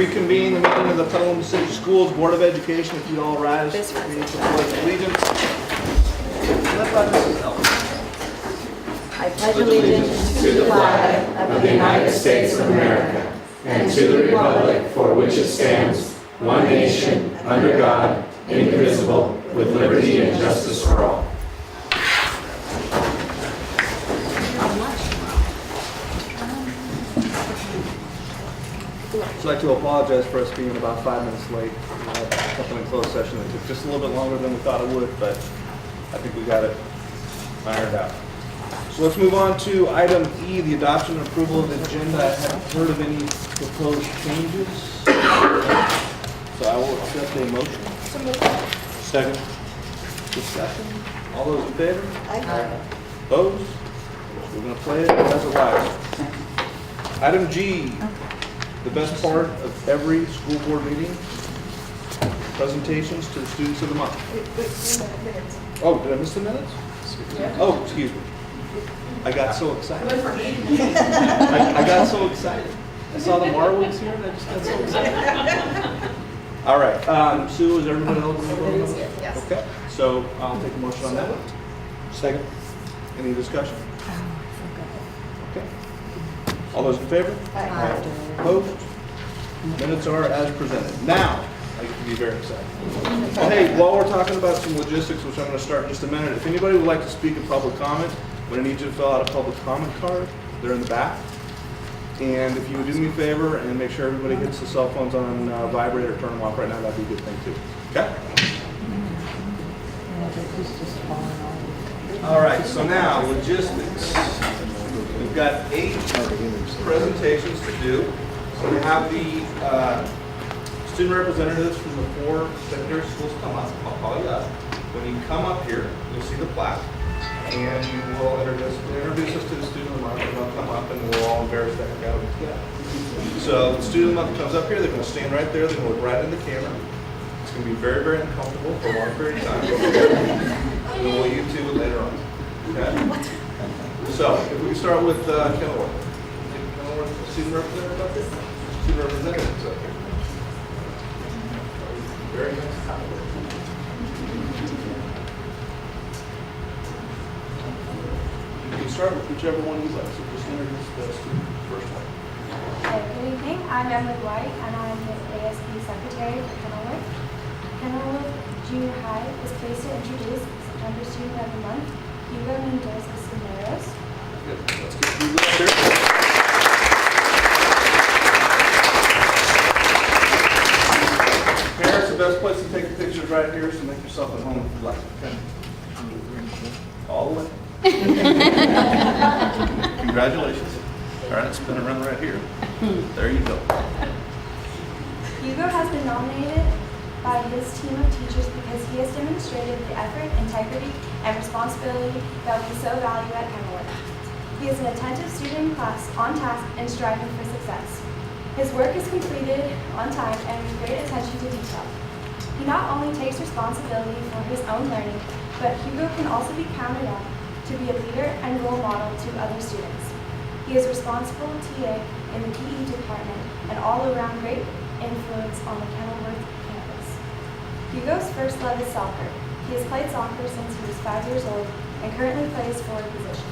reconvene the meeting of the Petaluma City Schools Board of Education. If you'd all rise, we need to pledge allegiance. Led by Mrs. Ellis. I pledge allegiance to the flag of the United States of America and to the republic for which it stands, one nation, under God, indivisible, with liberty and justice for all. I'd like to apologize for us being about 5 minutes late. We had something in closed session that took just a little bit longer than we thought it would, but I think we got it ironed out. So let's move on to item E, the adoption and approval of the agenda. I haven't heard of any proposed changes. So I will accept a motion. Second. Discussion. All those in favor? Aye. Opposed? We're going to play it as it lies. Item G, the best part of every school board meeting, presentations to the students of the month. Oh, did I miss the minutes? Oh, excuse me. I got so excited. I got so excited. I saw the Marwoods here and I just got so excited. All right. Sue, is everybody eligible? Yes. Okay. So I'll take a motion on that. Second. Any discussion? Okay. All those in favor? Aye. Opposed? Minutes are as presented. Now, I get to be very excited. Well, hey, while we're talking about some logistics, which I'm going to start in just a minute, if anybody would like to speak in public comment, I'm going to need you to fill out a public comment card. They're in the back. And if you would do me a favor and make sure everybody hits the cell phones on vibrate or turn them off right now, that'd be a good thing too. Okay? All right, so now logistics. We've got 8 presentations to do. So we have the student representatives from the 4 secondary schools come up. I'll call you up. When you come up here, you'll see the plaque. And you will introduce us to the student of the month, and they'll come up and we'll all embarrass the heck out of them. So the student of the month comes up here, they're going to stand right there, they're going to look right in the camera. It's going to be very, very uncomfortable for a long period of time. And we'll YouTube it later on. Okay? So if we can start with Kenilworth. Kenilworth, student representative up here? Student representatives up here. Very nice. You can start with whichever one you like, so just introduce the student first one. Good evening, I'm Emma White, and I'm the ASB Secretary for Kenilworth. Kenilworth Junior High is pleased to introduce September Student of the Month, Hugo Mendoza Cisneros. Good. Let's get Hugo up there. Parents, the best place to take the pictures right here, so make yourself at home if you like. Okay. All the way. Congratulations. All right, spin around right here. There you go. Hugo has been nominated by his team of teachers because he has demonstrated the effort, integrity, and responsibility that we so value at Kenilworth. He is an attentive student in class, on task, and striving for success. His work is completed on time and with great attention to detail. He not only takes responsibility for his own learning, but Hugo can also be counted on to be a leader and role model to other students. He is responsible TA in the PE department and all-around great influence on the Kenilworth campus. Hugo's first love is soccer. He has played soccer since he was 5 years old and currently plays forward position.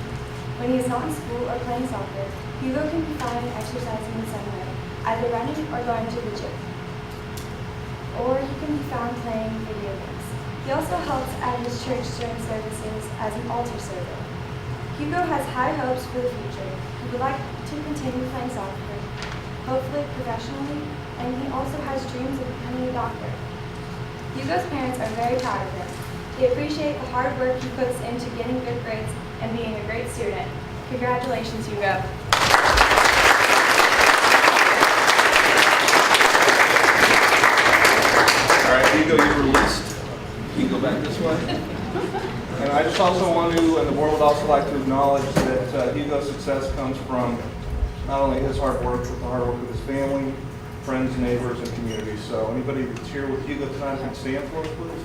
When he is not in school or playing soccer, Hugo can be found exercising in some way, either running or going to the gym. Or he can be found playing video games. He also helps at his church during services as an altar server. Hugo has high hopes for the future. He would like to continue playing soccer, hopefully professionally, and he also has dreams of becoming a doctor. Hugo's parents are very proud of him. They appreciate the hard work he puts into getting good grades and being a great student. Congratulations, Hugo. All right, Hugo, you're released. You can go back this way. And I just also want to, and the board would also like to acknowledge that Hugo's success comes from not only his hard work, but the hard work of his family, friends, neighbors, and community. So anybody that's here with Hugo tonight can stand for us, please.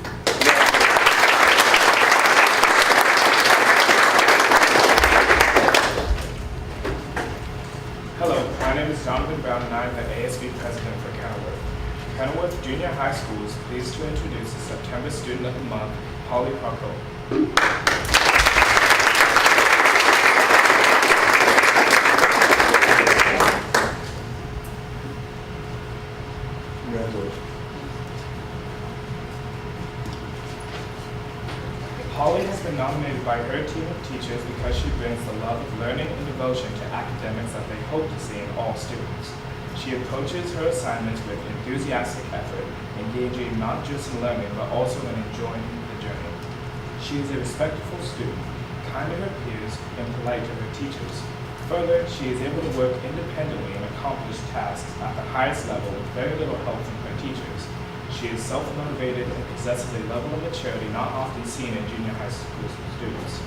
Hello, I'm name is Donovan Brown and I am the ASB president for Kenilworth. Kenilworth Junior High School is pleased to introduce the September Student of the Month, Holly Puckle. Congratulations. Holly has been nominated by her team of teachers because she brings the love of learning and devotion to academics that they hope to see in all students. She approaches her assignments with enthusiastic effort, engaging not just in learning but also in enjoying the journey. She is a respectful student, kind to her peers, and polite to her teachers. Further, she is able to work independently and accomplish tasks at the highest level with very little help from her teachers. She is self-motivated and possesses a level of maturity not often seen in junior high school students.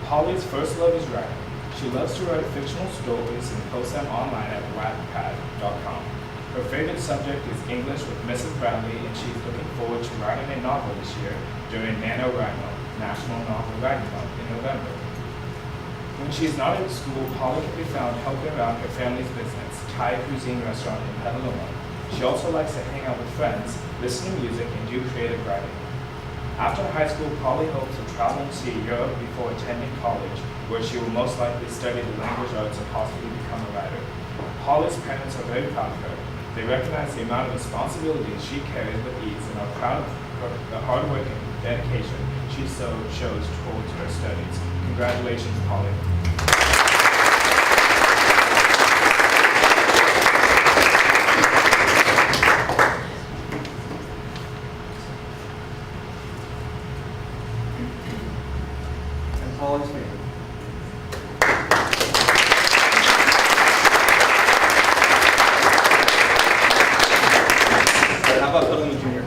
Holly's first love is writing. She loves to write fictional stories and post them online at wattpad.com. Her favorite subject is English with Mrs. Bradley, and she is looking forward to writing a novel this year during NaNoWriMo, National Novel Writing Month, in November. When she is not at school, Holly can be found helping around her family's business, Thai cuisine restaurant in Petaluma. She also likes to hang out with friends, listen to music, and do creative writing. After high school, Holly hopes to travel and see Europe before attending college, where she will most likely study the language arts and possibly become a writer. Holly's parents are very proud of her. They recognize the amount of responsibilities she carries with ease and are proud of the hard work and dedication she so shows towards her studies. Congratulations, Holly. Holly's name. How about Petaluma Junior?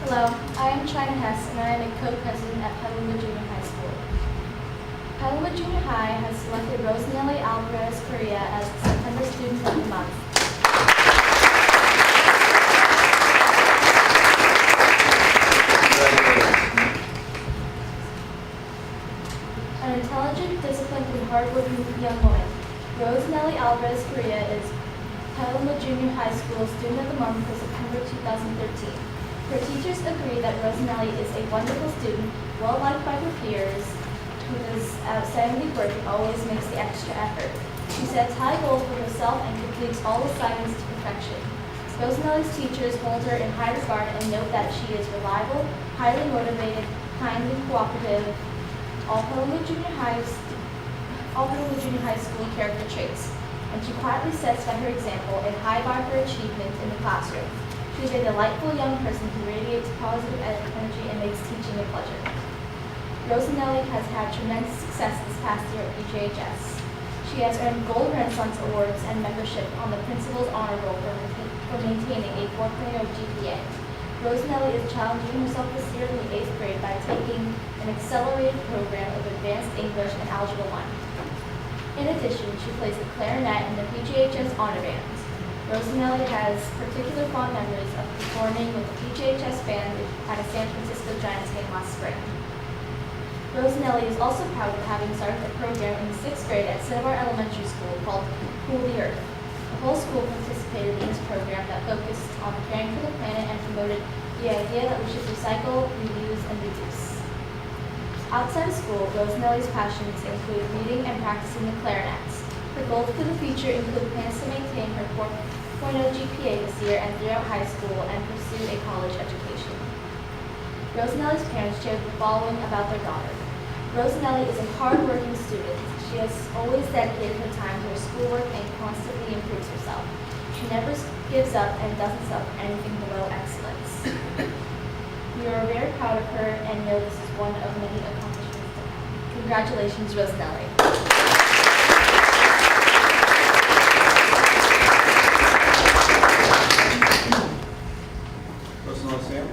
Hello, I am China Hess, and I am a co-president at Petaluma Junior High School. Petaluma Junior High has selected Rosanelli Alvarez Correa as the September Student of the Month. An intelligent, disciplined, and hardworking young woman, Rosanelli Alvarez Correa is Petaluma Junior High School Student of the Month for September 2013. Her teachers agree that Rosanelli is a wonderful student, well-liked by her peers, who does outstanding work and always makes the extra effort. She sets high goals for herself and completes all assignments to perfection. Rosanelli's teachers hold her in high regard and note that she is reliable, highly motivated, kind, and cooperative. All Petaluma Junior High School character traits, and she quietly sets by her example a high bar for achievement in the classroom. She is a delightful young person who radiates positive energy and makes teaching a pleasure. Rosanelli has had tremendous success this past year at PJHS. She has earned Gold Renaissance Awards and membership on the Principal's Honor Roll for maintaining a 4.0 GPA. Rosanelli is challenging herself this year in the 8th grade by taking an accelerated program of Advanced English and Algebra 1. In addition, she plays the clarinet in the PJHS Honor Band. Rosanelli has particular fond memories of performing with the PJHS band at a San Francisco Giants game last spring. Rosanelli is also proud of having started a program in the 6th grade at Cinnabar Elementary School called Cool the Earth. The whole school participated in this program that focused on caring for the planet and promoted the idea that we should recycle, reuse, and reduce. Outside of school, Rosanelli's passions include reading and practicing the clarinet. Her goals for the future include plans to maintain her 4.0 GPA this year and throughout high school and pursue a college education. Rosanelli's parents shared the following about their daughter. Rosanelli is a hard-working student. She has always dedicated her time to her schoolwork and constantly improves herself. She never gives up and doesn't settle for anything below excellence. We are very proud of her and know this is one of many accomplishments to come. Congratulations, Rosanelli. Rosanelli Sam.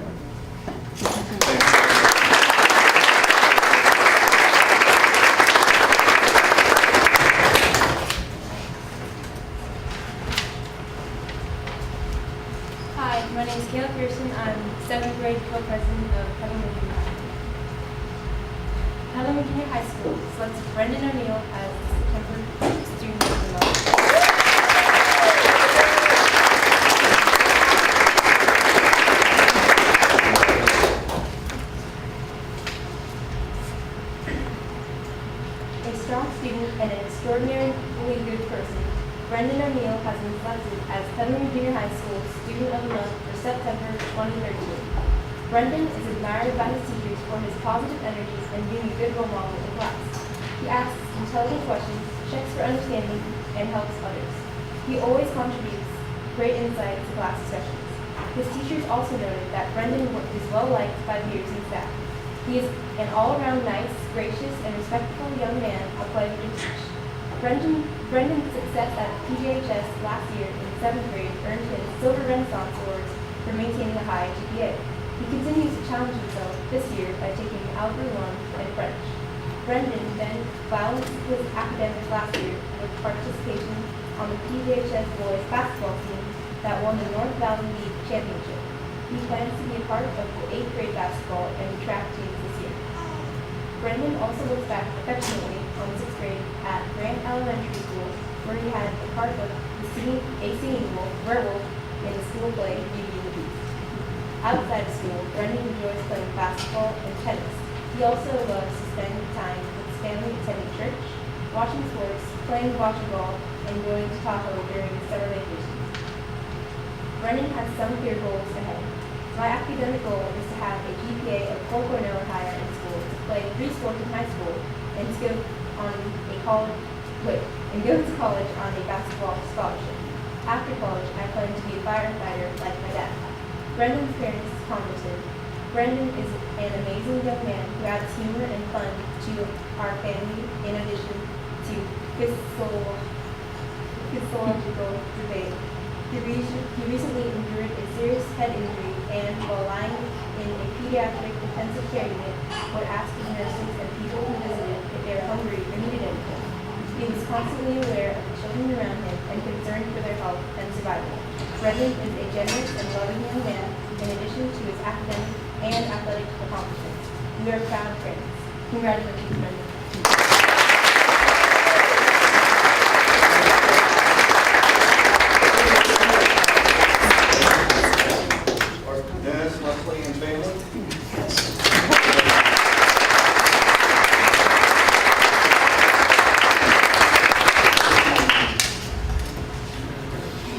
Hi, Hi, my name is Kayla Pearson. I'm 7th grade co-president of Petaluma Junior High. Petaluma Junior High School selects Brendan O'Neill as the September Student of the Month. A strong student and an extraordinarily good person, Brendan O'Neill has been selected as Petaluma Junior High School Student of the Month for September 2013. Brendan is admired by his teachers for his positive energy and being a good role model in class. He asks intelligent questions, checks for understanding, and helps others. He always contributes great insight to class discussions. His teachers also noted that Brendan is well liked by peers and staff. He is an all-around nice, gracious, and respectful young man, a pleasure to teach. Brendan's success at PJHS last year in 7th grade earned him Silver Renaissance Awards for maintaining a high GPA. He continues to challenge himself this year by taking Algebra 1 and French. Brendan then balanced his academics last year with participation on the PJHS boys basketball team that won the North Valley League Championship. He plans to be a part of the 8th grade basketball and track teams this year. Brendan also looks back affectionately on 6th grade at Grant Elementary School, where he had a part of a singing werewolf in the school play Beauty and the Beast. Outside of school, Brendan enjoys playing basketball and tennis. He also loves to spend time with his family attending church, watching sports, playing volleyball, and going to Tahoe during the summer vacations. Brendan has some clear goals ahead. My academic goal is to have a GPA of 4.0 or higher in school, to play 3 sports in high school, and to go to college on a basketball scholarship. After college, I plan to be a firefighter like my dad. Brendan's parents commented, Brendan is an amazing young man who adds humor and fun to our family in addition to physiological debate. He recently endured a serious head injury and, while lying in a pediatric intensive care unit, would ask the nurses and people who visited if they were hungry or needed anything. He was constantly aware of the children around him and concerned for their health and survival. Brendan is a generous and loving young man in addition to his academic and athletic accomplishments. We are proud friends. Congratulations, Brendan. Dennis, Leslie, and family.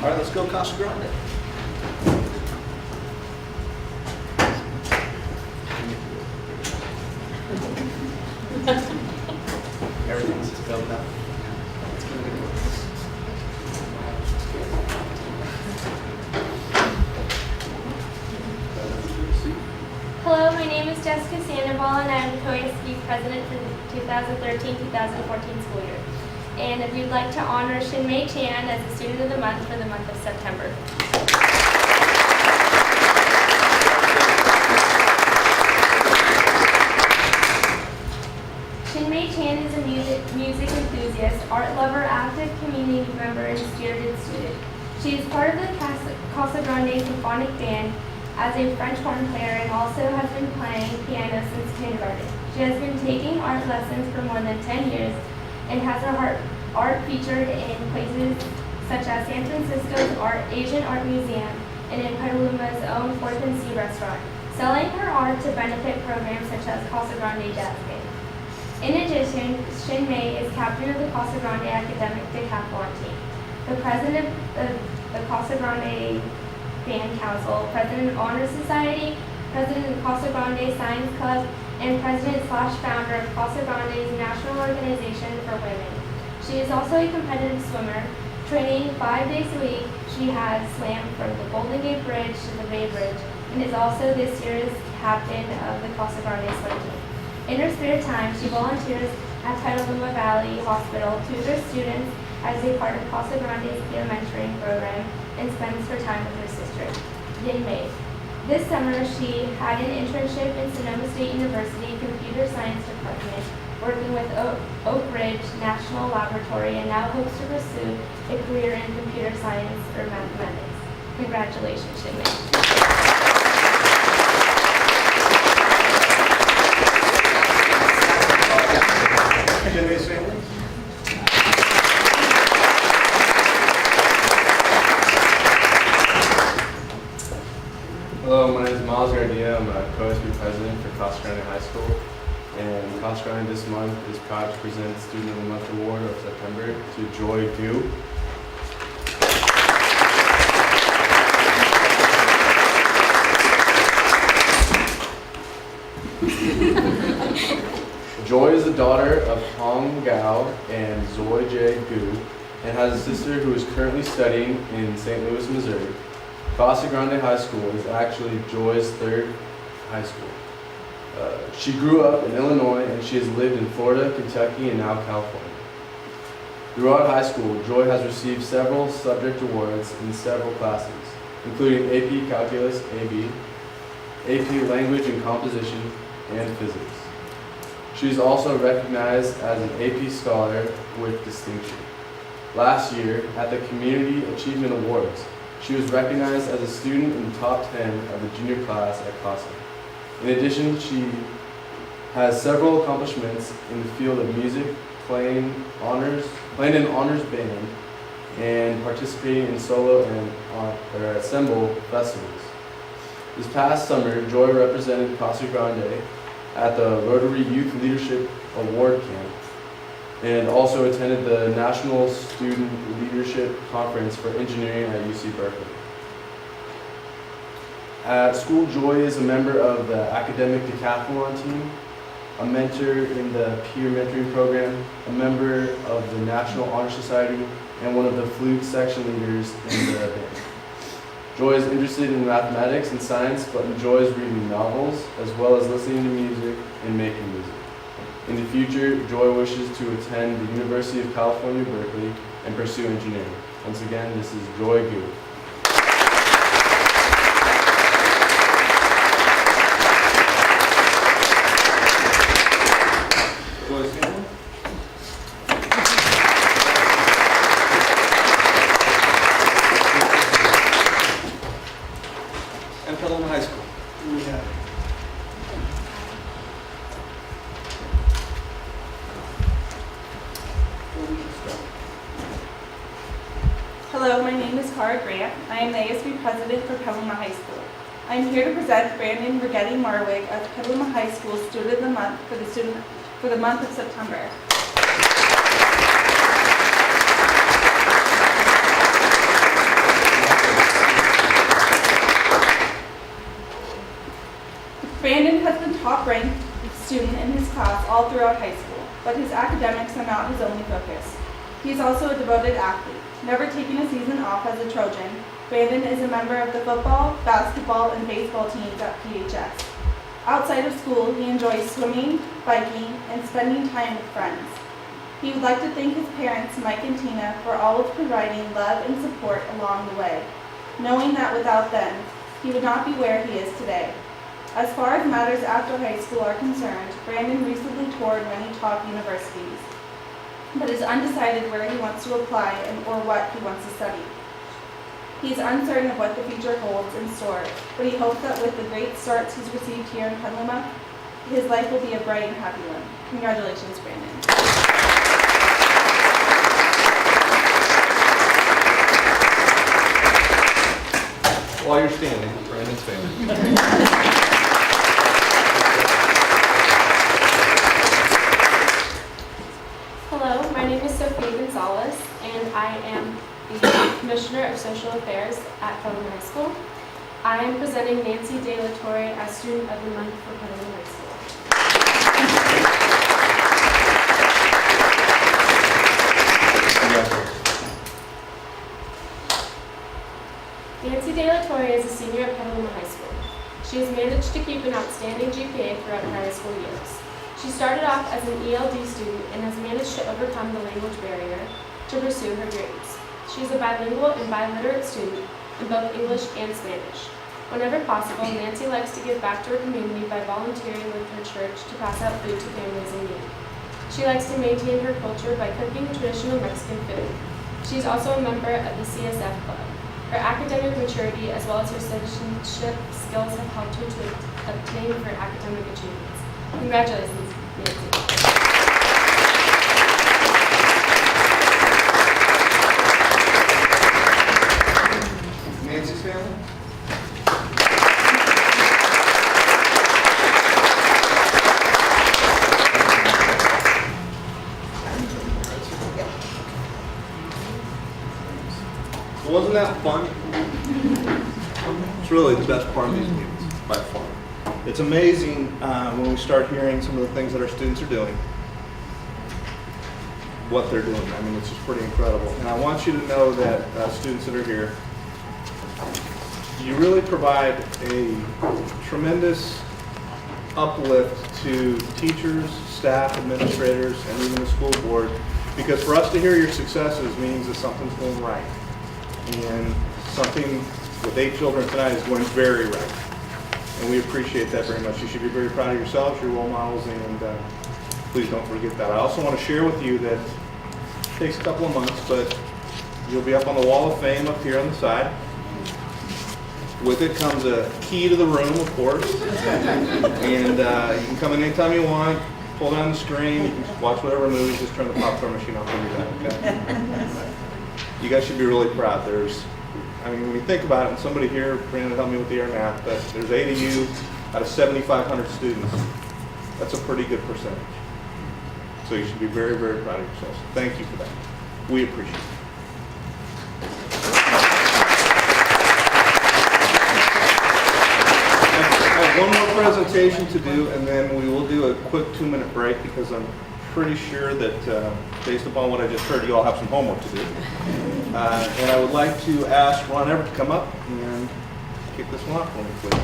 All right, let's go Casa Grande. Everything's spelled out. Hello, my name is Jessica Sandoval, and I am co-ASB president for the 2013-2014 school year. And if you'd like to honor Shinmei Chan as the Student of the Month for the month of September. Shinmei Chan is a music enthusiast, art lover, active community member, and spirited student. She is part of the Casa Grande Symphonic Band as a French horn player and also has been playing piano since kindergarten. She has been taking art lessons for more than 10 years and has her art featured in places such as San Francisco's Asian Art Museum and in Petaluma's own 4th and C restaurant, selling her art to benefit programs such as Casa Grande Jazz Band. In addition, Shinmei is captain of the Casa Grande Academic Decathlon team, the president of the Casa Grande Band Council, president of Honor Society, president of Casa Grande Science Club, and president/founder of Casa Grande's National Organization for Women. She is also a competitive swimmer, training 5 days a week. She has swam from the Golden Gate Bridge to the Bay Bridge and is also this year's captain of the Casa Grande swim team. In her spare time, she volunteers at Petaluma Valley Hospital, tutors students as a part of Casa Grande's peer mentoring program, and spends her time with her sister, Yin Mei. This summer, she had an internship in Sonoma State University Computer Science Department, working with Oak Ridge National Laboratory, and now hopes to pursue a career in computer science or mathematics. Congratulations, Shinmei. Shinmei's family. Hello, my name is Miles Gardia. I'm a co-SB president for Casa Grande High School. And Casa Grande this month is proud to present Student of the Month Award of September to Joy Gu. Joy is the daughter of Hong Gao and Zoe J. Gu and has a sister who is currently studying in St. Louis, Missouri. Casa Grande High School is actually Joy's third high school. She grew up in Illinois and she has lived in Florida, Kentucky, and now California. Throughout high school, Joy has received several subject awards in several classes, including AP Calculus, AB, AP Language and Composition, and Physics. She is also recognized as an AP Scholar with distinction. Last year, at the Community Achievement Awards, she was recognized as a student in the top 10 of the junior class at CASA. In addition, she has several accomplishments in the field of music, playing in honors band, and participating in solo and ensemble festivals. This past summer, Joy represented Casa Grande at the Rotary Youth Leadership Award Camp and also attended the National Student Leadership Conference for Engineering at UC Berkeley. At school, Joy is a member of the Academic Decathlon team, a mentor in the peer mentoring program, a member of the National Honor Society, and one of the flute section leaders in the band. Joy is interested in mathematics and science, but enjoys reading novels, as well as listening to music and making music. In the future, Joy wishes to attend the University of California, Berkeley, and pursue engineering. Once again, this is Joy Gu. Joy's family. And Petaluma High School. Hello, my name is Cara Grant. I am the ASB president for Petaluma High School. I am here to present Brandon Rigetti Marwig as Petaluma High School Student of the Month for the month of September. Brandon has been top-ranked student in his class all throughout high school, but his academics are not his only focus. He is also a devoted athlete. Never taking a season off as a Trojan, Brandon is a member of the football, basketball, and baseball teams at PHS. Outside of school, he enjoys swimming, biking, and spending time with friends. He would like to thank his parents, Mike and Tina, for always providing love and support along the way, knowing that without them, he would not be where he is today. As far as matters after high school are concerned, Brandon recently toured many top universities, but is undecided where he wants to apply or what he wants to study. He is uncertain of what the future holds in store, but he hopes that with the great starts he's received here in Petaluma, his life will be a bright and happy one. Congratulations, Brandon. While you're standing, Brandon's family. Hello, my name is Sophia Gonzalez, and I am the Commissioner of Social Affairs at Petaluma High School. I am presenting Nancy De La Torre as Student of the Month for Petaluma High School. Nancy De La Torre is a senior at Petaluma High School. She has managed to keep an outstanding GPA throughout her high school years. She started off as an ELD student and has managed to overcome the language barrier to pursue her dreams. She is a bilingual and biliterate student in both English and Spanish. Whenever possible, Nancy likes to give back to her community by volunteering with her church to pass out food to families in need. She likes to maintain her culture by cooking traditional Mexican food. She is also a member of the CSF Club. Her academic maturity as well as her citizenship skills have helped her to obtain her academic achievements. Congratulations, Nancy. Nancy's family? Wasn't that fun? It's really the best part of these meetings, by far. It's amazing when we start hearing some of the things that our students are doing, what they're doing. I mean, it's just pretty incredible. And I want you to know that students that are here, you really provide a tremendous uplift to teachers, staff, administrators, and even the school board, because for us to hear your successes means that something's going right. And something with 8 children tonight is going very right. And we appreciate that very much. You should be very proud of yourselves, your role models, and please don't forget that. I also want to share with you that it takes a couple of months, but you'll be up on the Wall of Fame up here on the side. With it comes a key to the room, of course. And you can come in anytime you want, pull down the screen, you can watch whatever movie, just turn the popcorn machine off when you're done, okay? You guys should be really proud. I mean, when you think about it, and somebody here, Brandon, help me with the air math, but there's 8 of you out of 7,500 students. That's a pretty good percentage. So you should be very, very proud of yourselves. Thank you for that. We appreciate it. I have one more presentation to do, and then we will do a quick 2-minute break because I'm pretty sure that based upon what I just heard, you all have some homework to do. And I would like to ask Ron Everett to come up and kick this one off for me, please.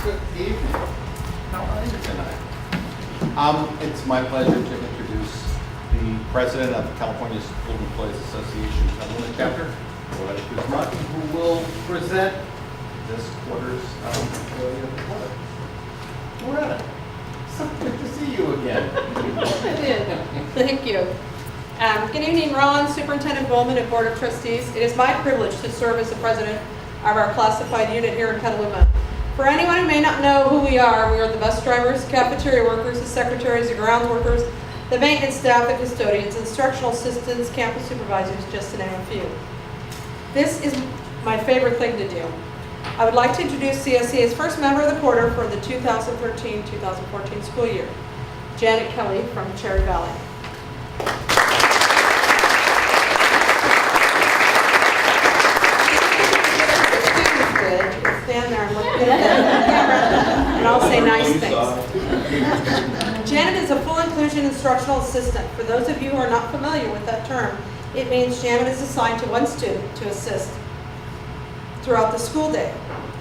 Good evening. How are you tonight? It's my pleasure to introduce the president of the California School Employees Association Petaluma chapter, Loretta Guzman, who will present this quarter's employee of the quarter. Loretta, so good to see you again. Thank you. Good evening, Ron, Superintendent Bowman, and Board of Trustees. It is my privilege to serve as the president of our classified unit here in Petaluma. For anyone who may not know who we are the bus drivers, cafeteria workers, the secretaries, the grounds workers, the maintenance staff, the custodians, instructional assistants, campus supervisors, just to name a few. This is my favorite thing to do. I would like to introduce CSEA's first member of the quarter for the 2013-2014 school year, Janet Kelly from Cherry Valley. Stand there and look at the camera, and I'll say nice things. Janet is a full inclusion instructional assistant. For those of you who are not familiar with that term, it means Janet is assigned to one student to assist throughout the school day.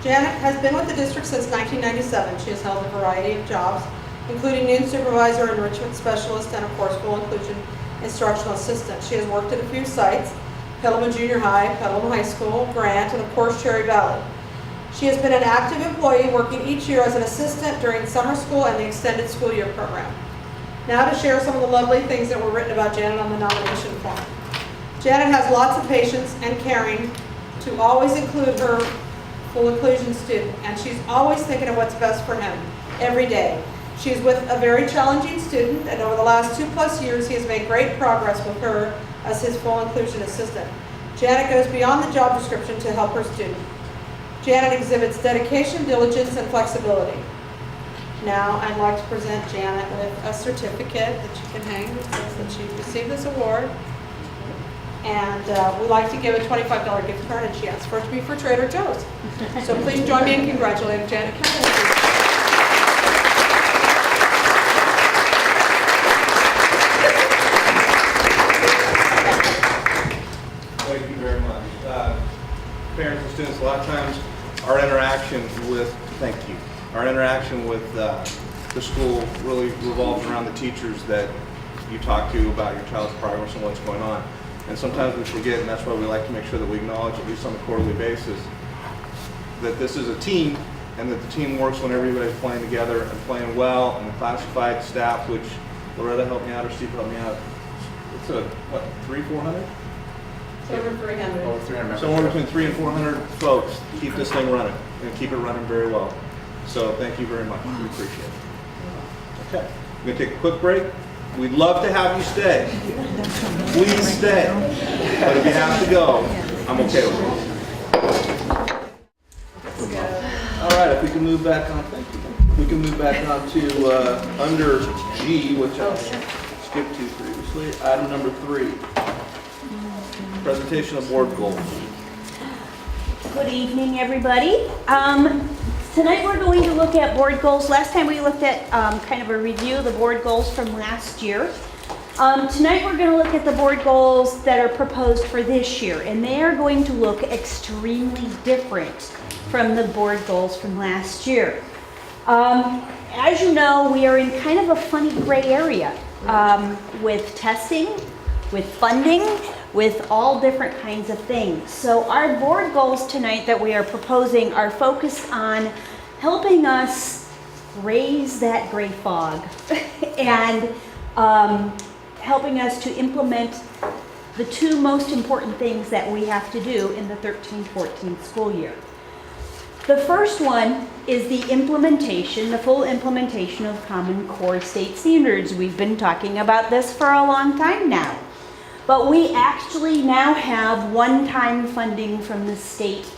Janet has been with the district since 1997. She has held a variety of jobs, including noon supervisor, enrichment specialist, and of course full inclusion instructional assistant. She has worked at a few sites, Petaluma Junior High, Petaluma High School, Grant, and of course Cherry Valley. She has been an active employee working each year as an assistant during summer school and the extended school year program. Now to share some of the lovely things that were written about Janet on the nomination form. Janet has lots of patience and caring to always include her full inclusion student, and she's always thinking of what's best for him every day. She's with a very challenging student, and over the last 2+ years, he has made great progress with her as his full inclusion assistant. Janet goes beyond the job description to help her student. Janet exhibits dedication, diligence, and flexibility. Now, I'd like to present Janet with a certificate that you can hang that says that she received this award. And we'd like to give a $25 gift card, and she asked for it to be for Trader Joe's. So please join me in congratulating Janet Kelly. Thank you very much. Parents and students, a lot of times our interaction with, our interaction with the school really revolves around the teachers that you talk to about your child's progress and what's going on. And sometimes we forget, and that's why we like to make sure that we acknowledge, at least on a quarterly basis, that this is a team, and that the team works when everybody's playing together and playing well, and the classified staff, which Loretta helped me out, or Steve helped me out, it's a, what, 300-400? Over 300. Over 300 members. Somewhere between 300 and 400 folks to keep this thing running and keep it running very well. So thank you very much. We appreciate it. Okay, we're gonna take a quick break. We'd love to have you stay. Please stay. But if you have to go, I'm okay with it. All right, if we can move back on, thank you. We can move back on to under G, which I skipped to previously. Item number 3, presentation of board goals. Good evening, everybody. Tonight we're going to look at board goals. Last time we looked at kind of a review of the board goals from last year. Tonight we're going to look at the board goals that are proposed for this year, and they are going to look extremely different from the board goals from last year. As you know, we are in kind of a funny gray area with testing, with funding, with all different kinds of things. So our board goals tonight that we are proposing are focused on helping us raise that gray fog and helping us to implement the 2 most important things that we have to do in the 13-14 school year. The first one is the implementation, the full implementation of Common Core state standards. We've been talking about this for a long time now. But we actually now have one-time funding from the state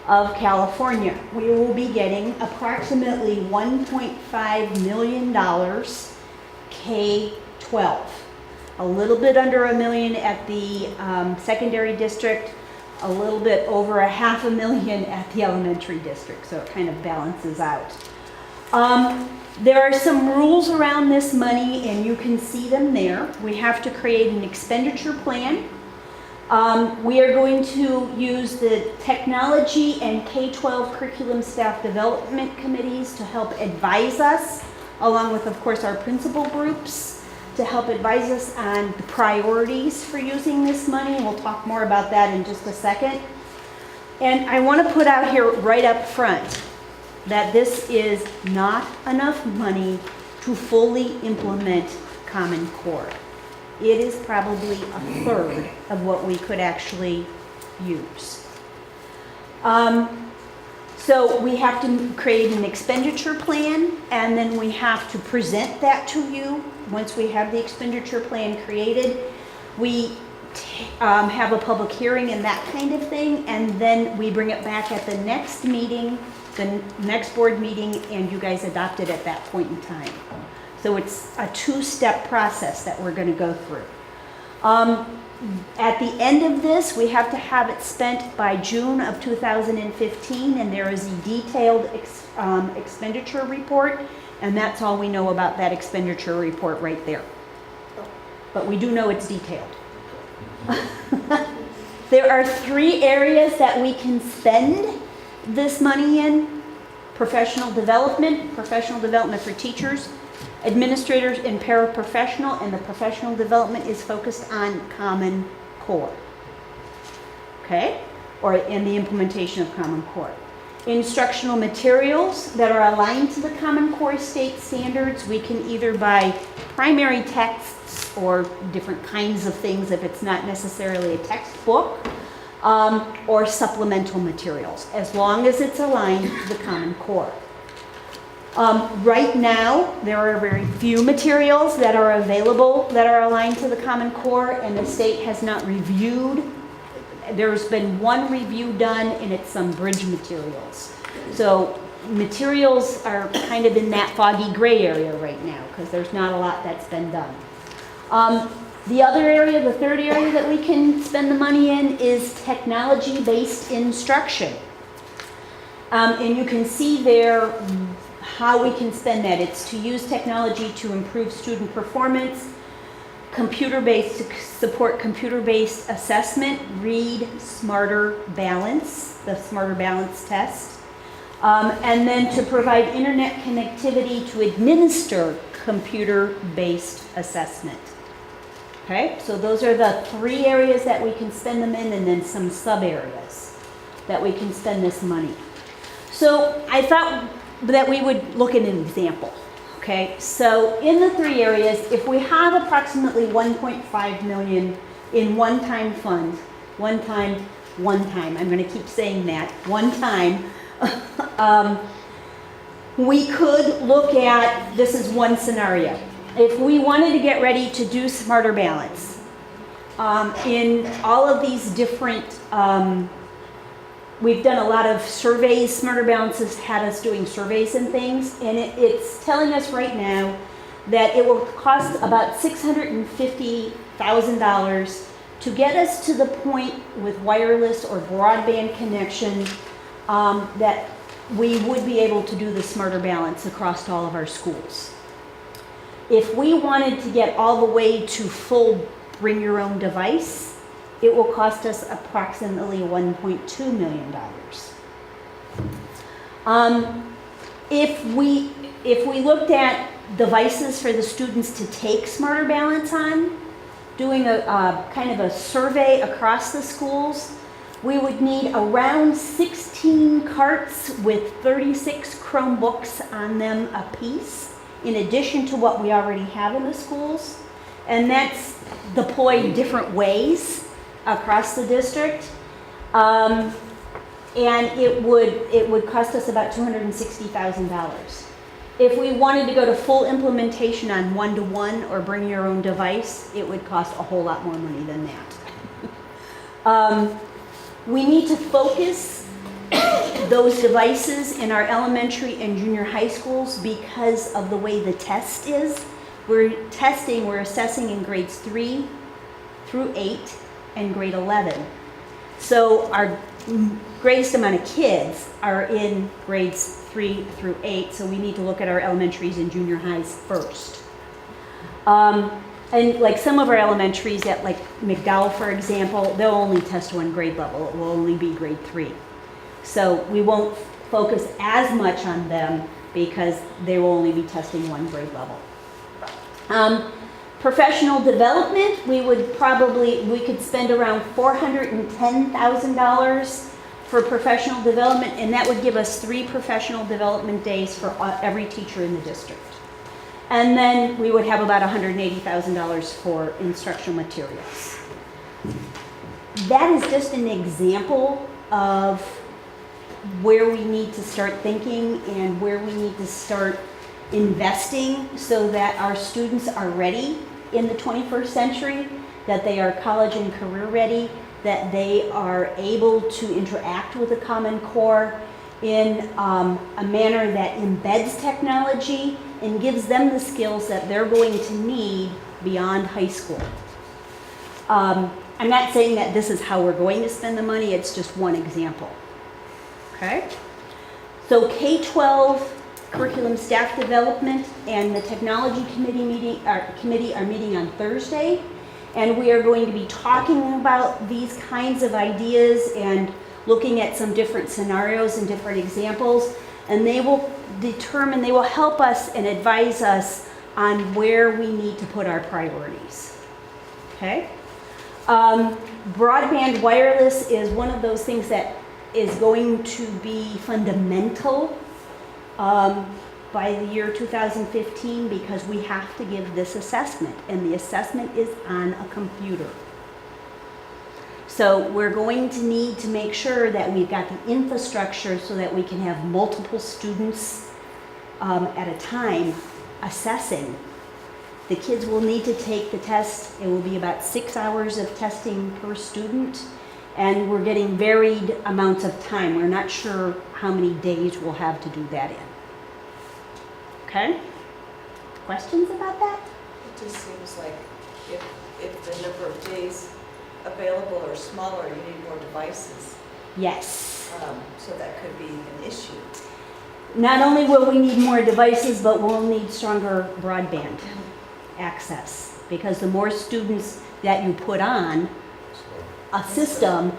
of California. We will be getting approximately $1.5 million K-12. A little bit under $1 million at the secondary district, a little bit over $500,000 at the elementary district, so it kind of balances out. There are some rules around this money, and you can see them there. We have to create an expenditure plan. We are going to use the technology and K-12 curriculum staff development committees to help advise us, along with, of course, our principal groups, to help advise us on the priorities for using this money. We'll talk more about that in just a second. And I want to put out here right up front that this is not enough money to fully implement Common Core. It is probably a third of what we could actually use. So we have to create an expenditure plan, and then we have to present that to you. Once we have the expenditure plan created, we have a public hearing and that kind of thing, and then we bring it back at the next meeting, the next board meeting, and you guys adopt it at that point in time. So it's a 2-step process that we're going to go through. At the end of this, we have to have it spent by June of 2015, and there is a detailed expenditure report, and that's all we know about that expenditure report right there. But we do know it's detailed. There are 3 areas that we can spend this money in: professional development for teachers, administrators, and paraprofessional, and the professional development is focused on Common Core, okay, or in the implementation of Common Core. Instructional materials that are aligned to the Common Core state standards, we can either buy primary texts or different kinds of things if it's not necessarily a textbook, or supplemental materials, as long as it's aligned to the Common Core. Right now, there are very few materials that are available that are aligned to the Common Core, and the state has not reviewed. There's been 1 review done, and it's some bridge materials. So materials are kind of in that foggy gray area right now because there's not a lot that's been done. The other area, the third area that we can spend the money in is technology-based instruction. And you can see there how we can spend that. It's to use technology to improve student performance, computer-based to support computer-based assessment, read Smarter Balance, the Smarter Balance test, and then to provide internet connectivity to administer computer-based assessment. Okay, so those are the 3 areas that we can spend them in, and then some sub-areas that we can spend this money. So I thought that we would look at an example. Okay, so in the 3 areas, if we have approximately $1.5 million in one-time fund one time. I'm going to keep saying that, one time. We could look at, this is one scenario. If we wanted to get ready to do Smarter Balance, in all of these different, we've done a lot of surveys. Smarter Balance has had us doing surveys and things, and it's telling us right now that it will cost about $650,000 to get us to the point with wireless or broadband connection that we would be able to do the Smarter Balance across all of our schools. If we wanted to get all the way to full bring your own device, it will cost us approximately $1.2 million. If we looked at devices for the students to take Smarter Balance on, doing a kind of a survey across the schools, we would need around 16 carts with 36 Chromebooks on them apiece, in addition to what we already have in the schools. And that's deployed different ways across the district. And it would cost us about $260,000. If we wanted to go to full implementation on one-to-one or bring your own device, it would cost a whole lot more money than that. We need to focus those devices in our elementary and junior high schools because of the way the test is. We're assessing in grades 3 through 8 and grade 11. So our greatest amount of kids are in grades 3 through 8, so we need to look at our elementaries and junior highs first. And like some of our elementaries at like McDowell, for example, they'll only test one grade level. It will only be grade 3. So we won't focus as much on them because they will only be testing one grade level. Professional development, we could spend around $410,000 for professional development, and that would give us 3 professional development days for every teacher in the district. And then we would have about $180,000 for instructional materials. That is just an example of where we need to start thinking and where we need to start investing so that our students are ready in the 21st century, that they are college and career ready, that they are able to interact with the Common Core in a manner that embeds technology and gives them the skills that they're going to need beyond high school. I'm not saying that this is how we're going to spend the money, it's just one example. Okay? So K-12 curriculum staff development and the technology committee are meeting on Thursday, and we are going to be talking about these kinds of ideas and looking at some different scenarios and different examples, and they will help us and advise us on where we need to put our priorities. Okay? Broadband wireless is one of those things that is going to be fundamental by the year 2015 because we have to give this assessment, and the assessment is on a computer. So we're going to need to make sure that we've got the infrastructure so that we can have multiple students at a time assessing. The kids will need to take the test. It will be about 6 hours of testing per student, and we're getting varied amounts of time. We're not sure how many days we'll have to do that in. Okay? Questions about that? It just seems like if the number of days available are smaller, you need more devices. Yes. So that could be an issue. Not only will we need more devices, but we'll need stronger broadband access, because the more students that you put on a system,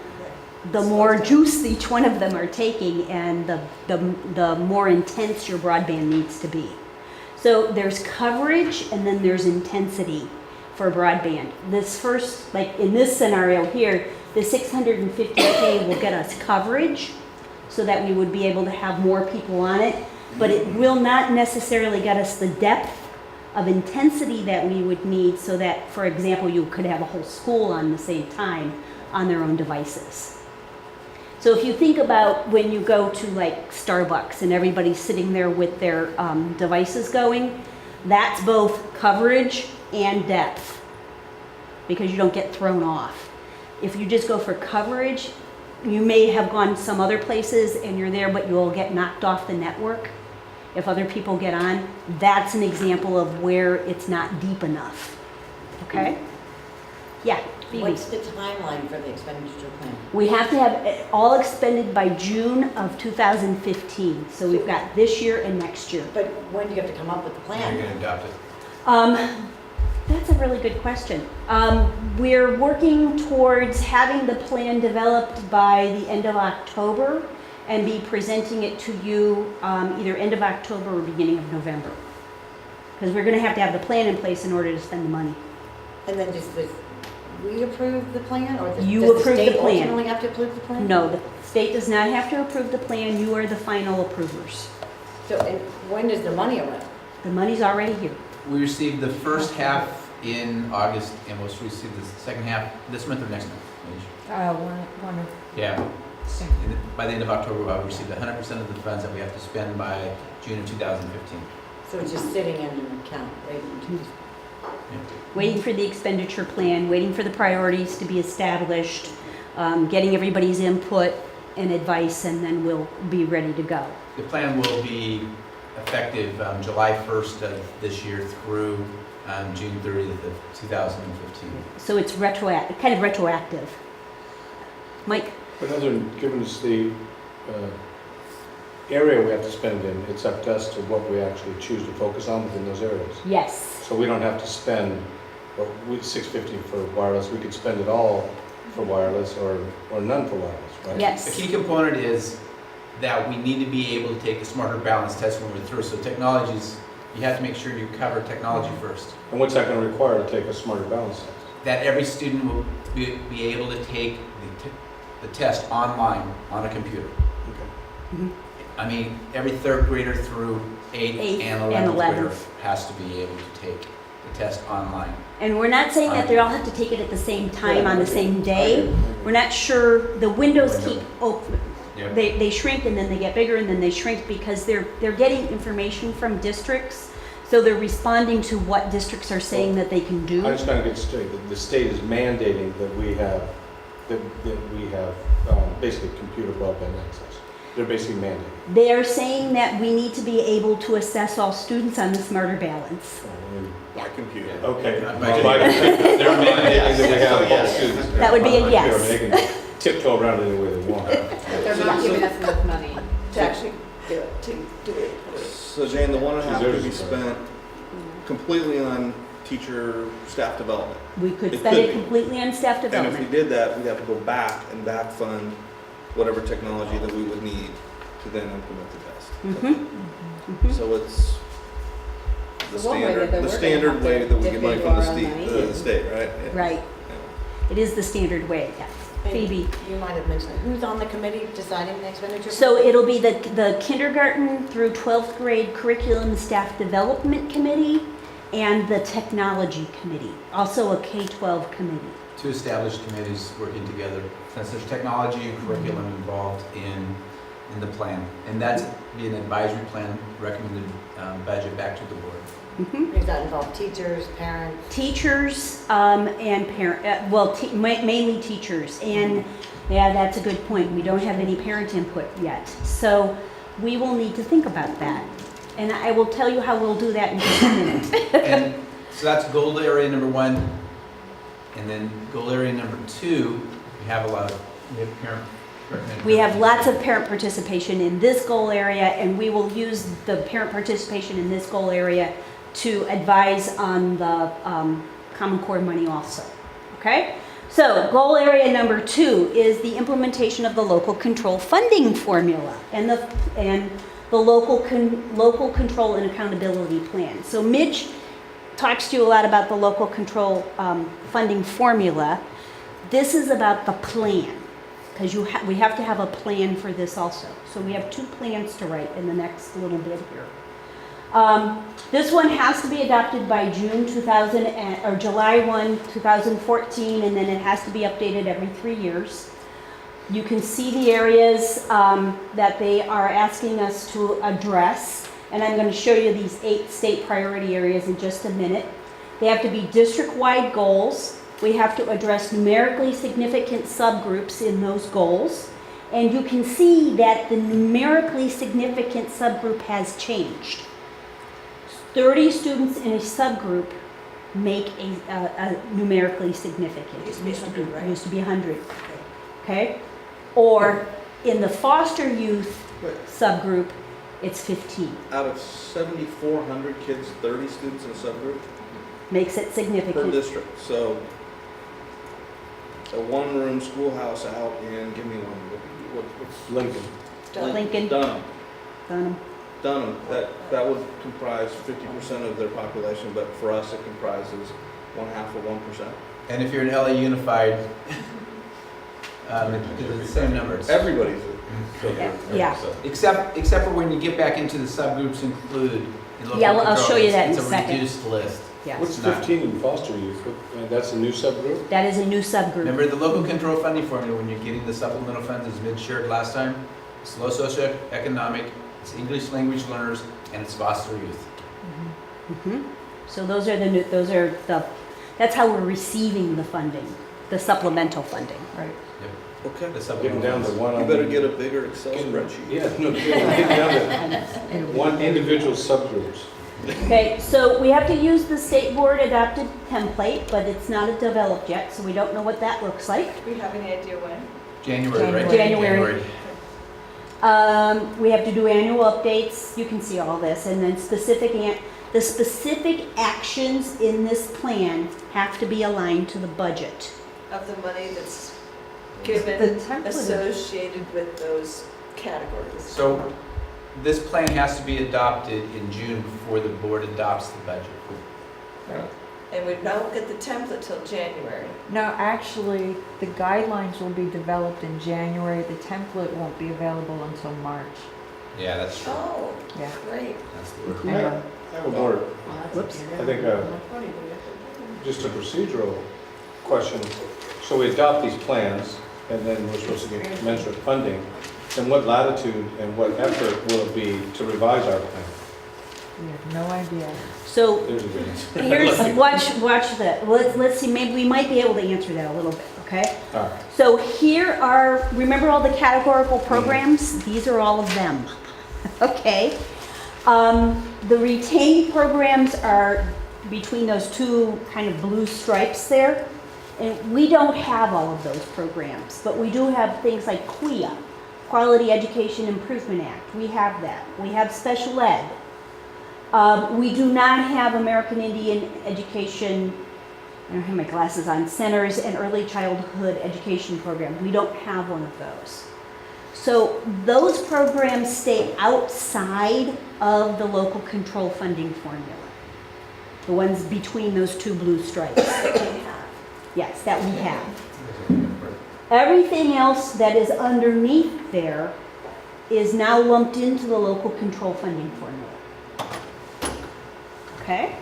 the more juice each one of them are taking, and the more intense your broadband needs to be. So there's coverage and then there's intensity for broadband. This first, like in this scenario here, the $650K will get us coverage so that we would be able to have more people on it, but it will not necessarily get us the depth of intensity that we would need so that, for example, you could have a whole school on the same time on their own devices. So if you think about when you go to like Starbucks and everybody's sitting there with their devices going, that's both coverage and depth, because you don't get thrown off. If you just go for coverage, you may have gone some other places and you're there, but you'll get knocked off the network if other people get on. That's an example of where it's not deep enough. Okay? Yeah. Phoebe. What's the timeline for the expenditure plan? We have to have it all expended by June of 2015. So we've got this year and next year. But when do you have to come up with the plan? You're going to adopt it. That's a really good question. We're working towards having the plan developed by the end of October and be presenting it to you either end of October or beginning of November. Because we're going to have the plan in place in order to spend the money. And then we approve the plan, or You does the approve the state plan. ultimately have to approve the plan? No, the state does not have to approve the plan. You are the final approvers. So, and when does the money arrive? The money's already here. We received the first half in August, and we'll receive the second half this month or next month. One. Yeah. By the end of October, we'll receive 100% of the funds that we have to spend by June of 2015. So it's just sitting in an account, waiting to... Waiting for the expenditure plan, waiting for the priorities to be established, getting everybody's input and advice, and then we'll be ready to go. The plan will be effective July 1st of this year through June 30th of 2015. So it's kind of retroactive. Mike? But given us the area we have to spend in, it's up to us to what we actually choose to focus on within those areas. Yes. So we don't have to spend $650 for wireless. We could spend it all for wireless or none for wireless, right? Yes. The key component is that we need to be able to take the smarter balance test when we're through. So technologies, you have to make sure you cover technology first. And what's that going to require to take a smarter balance test? That every student will be able to take the test online on a computer. Okay. Mhm. I mean, every third grader through 8th and 11th grader has to be able to take the test online. And we're not saying that they all have to take it at the same time on the same day. We're not sure. The windows keep open. Yep. They shrink and then they get bigger and then they shrink because they're getting information from districts. So they're responding to what districts are saying that they can do. I'm just trying to get straight. The state is mandating that we have basically computer broadband access. They're basically mandating. They're saying that we need to be able to assess all students on the smarter balance. By computer. Okay. They're They're mandating that we have all students. That would be a on yes. computer. They can tiptoe around it any way they want. They're not giving us enough money to actually do it. So Jane, the 1.5 could be Deserves it. spent completely on teacher staff development. We could It spend could it be. completely on staff And if we development. did that, we'd have to go back and back fund whatever technology that we would need to then implement the test. Mhm. So it's the So one way that we're standard gonna have way to that we get money from the defend our own state, money. the state, right? Yeah. Right. It is the standard way, yes. And Phoebe? You might have mentioned, who's on the committee deciding the expenditure? So it'll be the kindergarten through 12th grade curriculum staff development committee and the technology committee, also a K-12 committee. Two established committees working together, since there's technology and curriculum involved in the plan. And that's be an advisory plan, recommended budget back to the board. Mhm. Does that involve teachers, parents? Teachers and parent, mainly teachers. And yeah, that's a good point. We don't have any parent input yet. So we will need to think about that. And I will tell you how we'll do that in just a minute. And so that's goal area number 1. And then goal area number 2, we have parent recommended. We have lots of parent participation in this goal area, and we will use the parent participation in this goal area to advise on the Common Core money also. Okay? So goal area number 2 is the implementation of the local control funding formula and the local control and accountability plan. So Mitch talks to you a lot about the local control funding formula. This is about the plan, because we have to have a plan for this also. So we have 2 plans to write in the next little bit here. This one has to be adopted by July 1, 2014, and then it has to be updated every 3 years. You can see the areas that they are asking us to address, and I'm going to show you these 8 state priority areas in just a minute. They have to be district-wide goals. We have to address numerically significant subgroups in those goals. And you can see that the numerically significant subgroup has changed. 30 students in a subgroup make a numerically significant. It used to be 100, right? Used to be 100. Okay? Or in the foster youth subgroup, it's 15. Out of 7,400 kids, 30 students in a subgroup Makes it per significant. district. So a one-room schoolhouse out in, give me one, what's Lincoln. Lincoln. Dunham. Dunham. Dunham, that would comprise 50% of their population, but for us it comprises 1/2 of 1%. And if you're in LA Unified, it's the same numbers. Everybody's Yeah. Except for when you get back into the subgroups included in local Yeah, well, I'll control, show you that in it's a second. reduced list. Yes. What's It's not. 15 in foster youth? That's a new subgroup? That is a new subgroup. Remember the local control funding formula when you're getting the supplemental funds as mid-shared last time? It's low socioeconomic, it's English language learners, and it's foster youth. Mhm. So those are that's how we're receiving the funding, the supplemental funding. Right. Okay. The Getting supplemental down to funds. one You on better get a bigger Excel spreadsheet. Yeah, no, getting down to one individual subgroups. Okay, so we have to use the state board adopted template, but it's not developed yet, so we don't know what that looks like. Do we have any idea when? January, right? January. We have to do annual updates. You can see all this, and then the specific actions in this plan have to be aligned to the budget. Of the money that's The given template is- associated with those categories? So this plan has to be adopted in June before the board adopts the budget. And we don't get the template till January. No, actually, the guidelines will be developed in January. The template won't be available until March. Yeah, that's true. Oh, Yeah. great. That's the word. I have a more, Whoops. I think, just a procedural question. So we adopt these plans, and then we're supposed to get commensurate funding. Then what latitude and what effort will it be to revise our plan? We have no idea. So There's a good answer. here's, watch that. Let's see, maybe we might be able to answer that a little bit, okay? All right. So here are, remember all the categorical programs? These are all of them, okay? The retained programs are between those two kind of blue stripes there. And we don't have all of those programs, but we do have things like QIA, Quality Education Improvement Act. We have that. We have special ed. We do not have American Indian Education, I don't have my glasses on, Centers and Early Childhood Education Program. We don't have one of those. So those programs stay outside of the local control funding formula. The ones between those two blue stripes. Yes, that we have. Everything else that is underneath there is now lumped into the local control funding formula. Okay?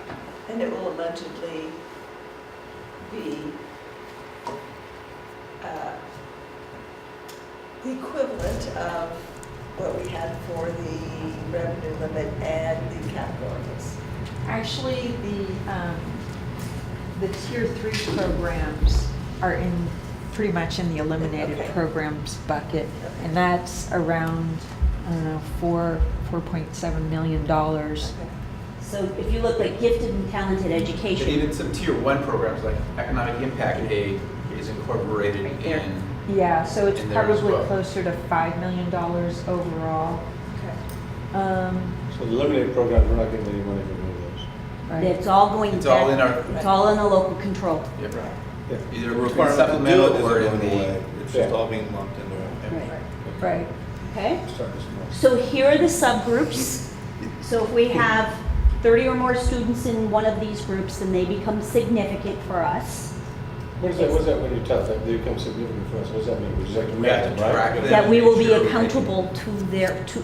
And it will allegedly be the equivalent of what we had for the revenue limit and the categories. Actually, the tier 3 programs are pretty much in the eliminated Okay. programs bucket, and that's around, I don't know, $4.7 million. So if you look like gifted and talented And education, even some tier 1 programs like economic impact aid is incorporated Right there. in. Yeah, so it's In there as probably well. closer to $5 million overall. Okay. So the eliminated programs, we're not getting any money from any of those. Right. it's all going It's all in back, our, it's all in the local control. yep. Yeah. Either The we're requirement to do supplemental it or isn't in going away. the. It's just all being lumped into it. Right. Right. Okay? Start this tomorrow. So here are the subgroups. So if we have 30 or more students in one of these groups, then they become significant for us. What does that when you tell us that they become significant for us? What does that mean? We just have to We have match to them, track right? them. That we will be Sure. accountable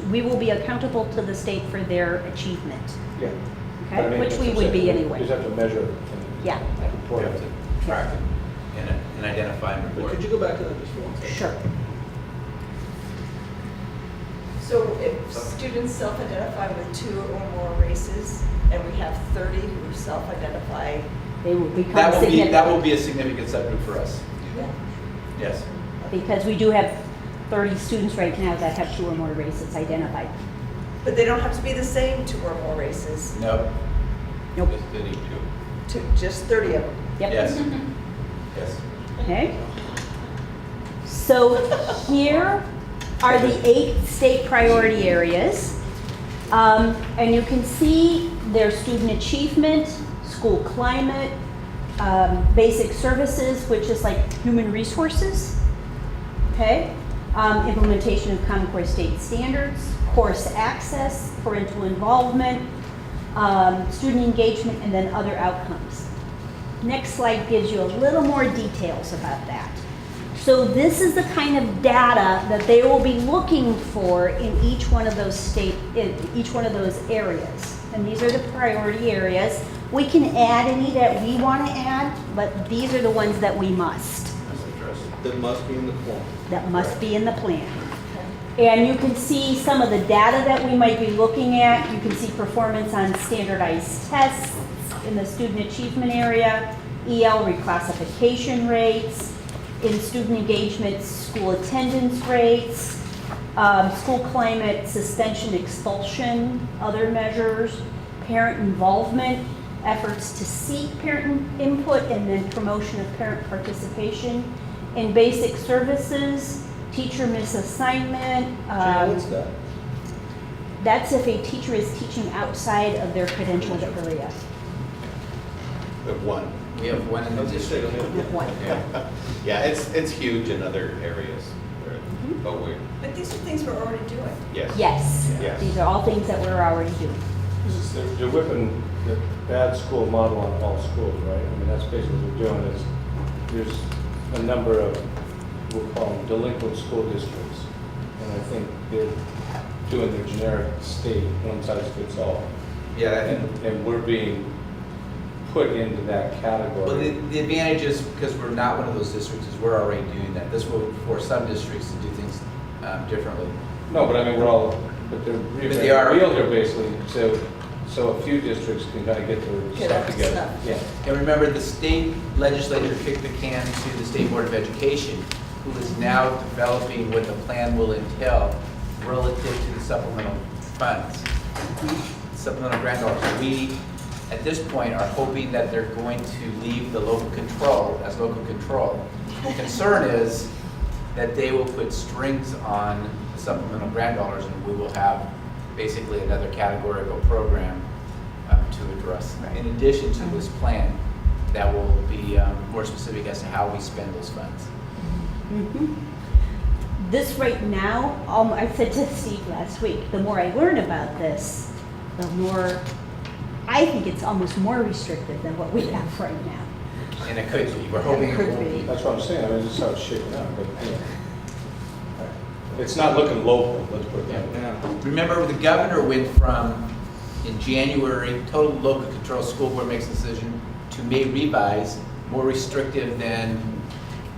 we will be accountable to the state for their achievement, Yeah. But I okay? mean, Which that's we what I'm would be saying. anyway. You just have to measure it and Yeah, We report have it. to track them and identify and But report. could you go back to that just for 1 second? sure. So if students self-identify with 2 or more races, and we have 30 who self-identify, They will become That will significant, be a significant subgroup for us. Yes. because we do have 30 students right now that have 2 or more races identified. but they don't have to be the same 2 or more races, No. Nope. just 30 of them. Yep. Yes. Yes. Okay. So here are the 8 state priority areas. And you can see their student achievement, school climate, basic services, which is like human resources, okay? Implementation of Common Core state standards, course access, parental involvement, student engagement, and then other outcomes. Next slide gives you a little more details about that. So this is the kind of data that they will be looking for in each one of those each one of those areas. And these are the priority areas. We can add any that we want to add, but these are the ones that we must, That must be in the form. that must be in the plan. And you can see some of the data that we might be looking at. You can see performance on standardized tests in the student achievement area, EL reclassification rates, in student engagement, school attendance rates, school climate, suspension, expulsion, other measures, parent involvement, efforts to seek parent input, and then promotion of parent participation. In basic services, teacher misassignment. What's that? That's if a teacher is teaching outside of their credentialed area. Of one. We have one in the district. With one. Yeah, it's huge in other areas, but But these are things we're already doing. yes. Yes, Yes. these are all things that we're already doing. They're whipping the bad school model on all schools, right? I mean, that's basically what they're doing is, there's a number of, we'll call them delinquent school districts. And I think they're doing their generic state, one size fits all. Yeah, I think. And we're being put into that Well, category. the advantage is, because we're not one of those districts, is we're already doing that. This will force some districts to do things differently. No, but I mean, we're all, but they're they are- wheeled here basically, so a few districts can kind of get their Get stuff up to together. snuff. Yeah. And remember, the state legislature kicked the can to the State Board of Education, who is now developing what the plan will entail relative to the supplemental funds, supplemental grant dollars. We, at this point, are hoping that they're going to leave the local control as local control. The concern is that they will put strings on the supplemental grant dollars, and we will have basically another categorical program to address. In addition to this plan, that will be more specific as to how we spend those funds. Mhm. This right now, I said to Steve last week, the more I learn about this, the more, I think it's almost more restrictive than what we have right now. And it could be, we're hoping it Could won't be. be. That's what I'm saying, I mean, this is how it's shaping up, but anyway. It's not looking local, let's put it that way. Yeah. Remember, the governor went from, in January, total local control, school board makes a decision, to may revise, more restrictive than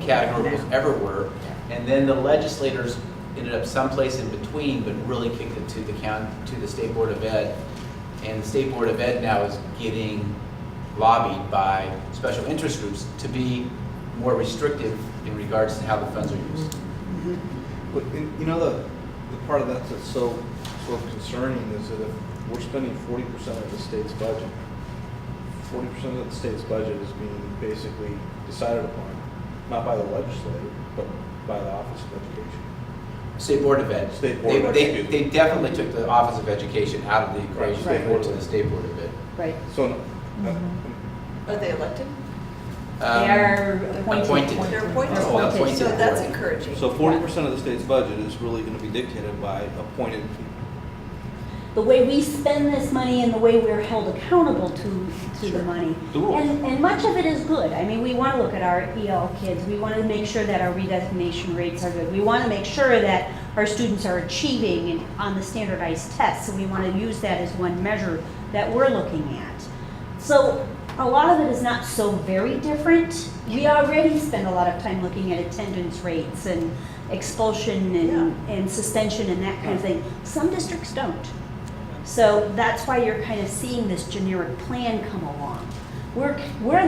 categoricals ever were. And then the legislators ended up someplace in between, but really kicked it to the State Board of Ed. And the State Board of Ed now is getting lobbied by special interest groups to be more restrictive in regards to how the funds are used. But, you know, the part of that that's so concerning is that if we're spending 40% of the state's budget, 40% of the state's budget is being basically decided upon, not by the legislature, but by the Office of Education. State Board of Ed. State Board of Ed. They definitely took the Office of Education out of the equation Right. and to the State Board of Ed. Right. So, Are they elected? They are appointed. They're appointed, Oh, appointed. so that's encouraging. so 40% of the state's budget is really going to be dictated by appointed people. the way we spend this money and the way we're held accountable to the money. The rules. And much of it is good. I mean, we want to look at our EL kids. We want to make sure that our redesignation rates are good. We want to make sure that our students are achieving on the standardized tests. So we want to use that as one measure that we're looking at. So a lot of it is not so very different. We already spend a lot of time looking at attendance rates and expulsion and suspension and that kind of thing. Some districts don't. So that's why you're kind of seeing this generic plan come along. We're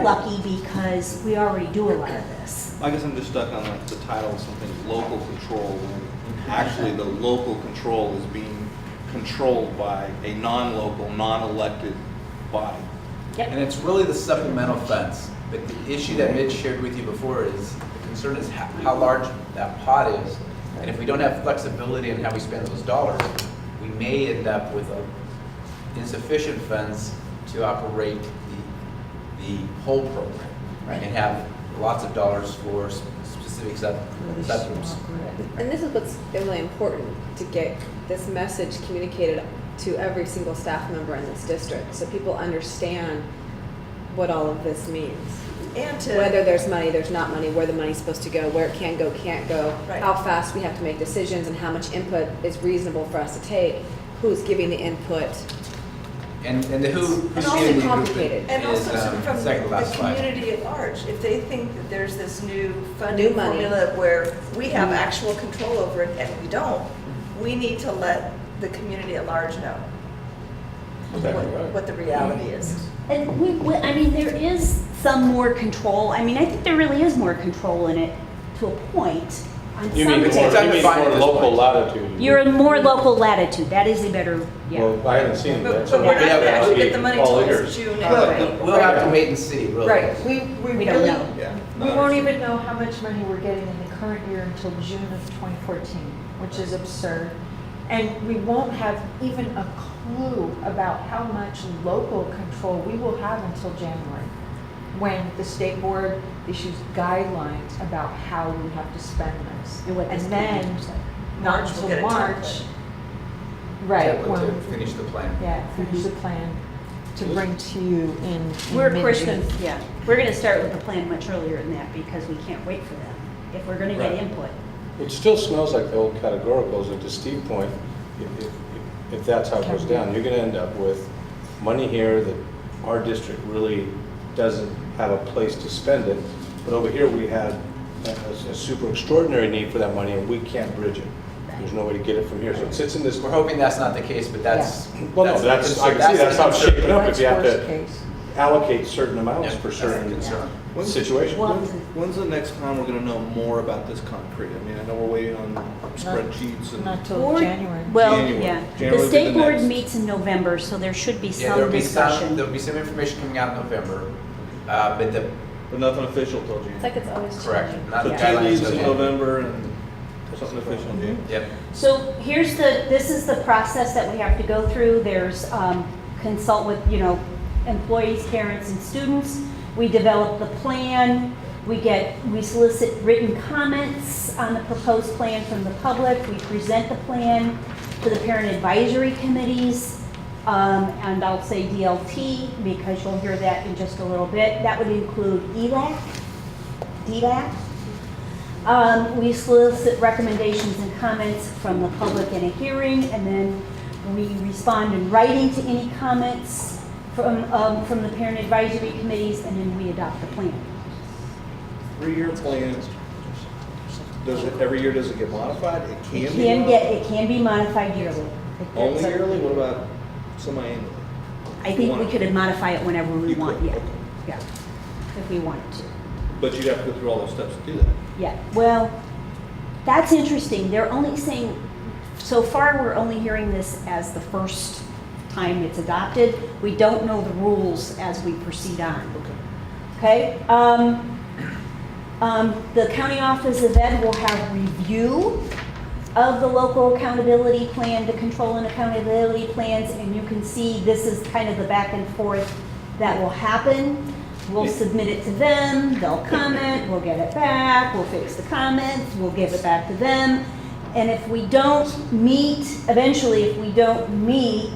lucky because we already do a lot of this. I guess I'm just stuck on like the title of something, local control, when actually the local control is being controlled by a non-local, non-elected body. Yep. And it's really the supplemental funds. But the issue that Mitch shared with you before is, the concern is how large that pot is. And if we don't have flexibility in how we spend those dollars, we may end up with insufficient funds to operate the whole program. And have lots of dollars for specific subgroups. And this is what's really important, to get this message communicated to every single staff member in this district, so people understand what all of this means. And to Whether there's money, there's not money, where the money's supposed to go, where it can go, can't go, Right. how fast we have to make decisions, and how much input is reasonable for us to take, who's giving the input. And who's It's also giving the complicated. And also from second to the last slide. community at large, if they think that there's this new funding New money. formula where we have actual control over it and we don't, we need to let the community at large know what the reality is. And I mean, there is some more control. I mean, I think there really is more control in it to a point. On You some mean things. more local latitude? You're in more local latitude. That is a better, yeah. Well, I haven't seen it yet. But we're not Yeah, going to actually get the I'll money all until ears. June. We'll have to wait and see, really. Right, we We don't really, know. Yeah. we won't even know how much money we're getting in the current year until June of 2014, which is absurd. And we won't have even a clue about how much local control we will have until January, when the state board issues guidelines about how we have to spend this. And what this then, plan looks like. not March, we'll until get a March, template. right, To when, finish the plan. yeah, finish the plan to bring to you in We're, of course, mid-June. we're gonna start with the plan much earlier than that because we can't wait for them. If we're gonna get Right. input. It still smells like the old categoricals, and to Steve's point, if that's how it goes down, you're gonna end up with money here that our district really doesn't have a place to spend it, but over here we had a super extraordinary need for that money and we can't bridge it. There's no way to get it from here, so it sits in this. We're hoping that's not the case, but that's. Well, no, that's, I can see that's how it's shaping up, if you have Worst to case. allocate certain amounts Yeah, for that's the certain concern. situations. When's the next time we're gonna know more about this concrete? I mean, I know we're waiting on spreadsheets and. Not till Board- January. Well, January. yeah. January The will be state the board next. meets in November, so there should be Yeah, some discussion. there'll be some information coming out in November, but But nothing official till June. It's like it's always correct, changing. not So the two guidelines. leaves till in January. November and something official in June. Yep. So this is the process that we have to go through. There's consult with, employees, parents, and students. We develop the plan. We solicit written comments on the proposed plan from the public. We present the plan to the parent advisory committees, and I'll say DLT because you'll hear that in just a little bit. That would include ELAC, DLAC. We solicit recommendations and comments from the public in a hearing, and then we respond in writing to any comments from the parent advisory committees, and then we adopt the plan. 3-year plan. Every year does it get modified? It can be It can be modified yearly. Only yearly? What about semi-annually? I think we could modify it whenever we You want, could, yeah, okay. yeah, if we wanted to. But you'd have to go through all those steps to do that. Yeah, well, that's interesting. They're only saying, so far, we're only hearing this as the first time it's adopted. We don't know the rules as we proceed on. Okay? The County Office of Ed will have review of the local accountability plan, the control and accountability plans, and you can see this is kind of the back and forth that will happen. We'll submit it to them, they'll comment, we'll get it back, we'll fix the comments, we'll give it back to them, And if we don't meet, eventually, if we don't meet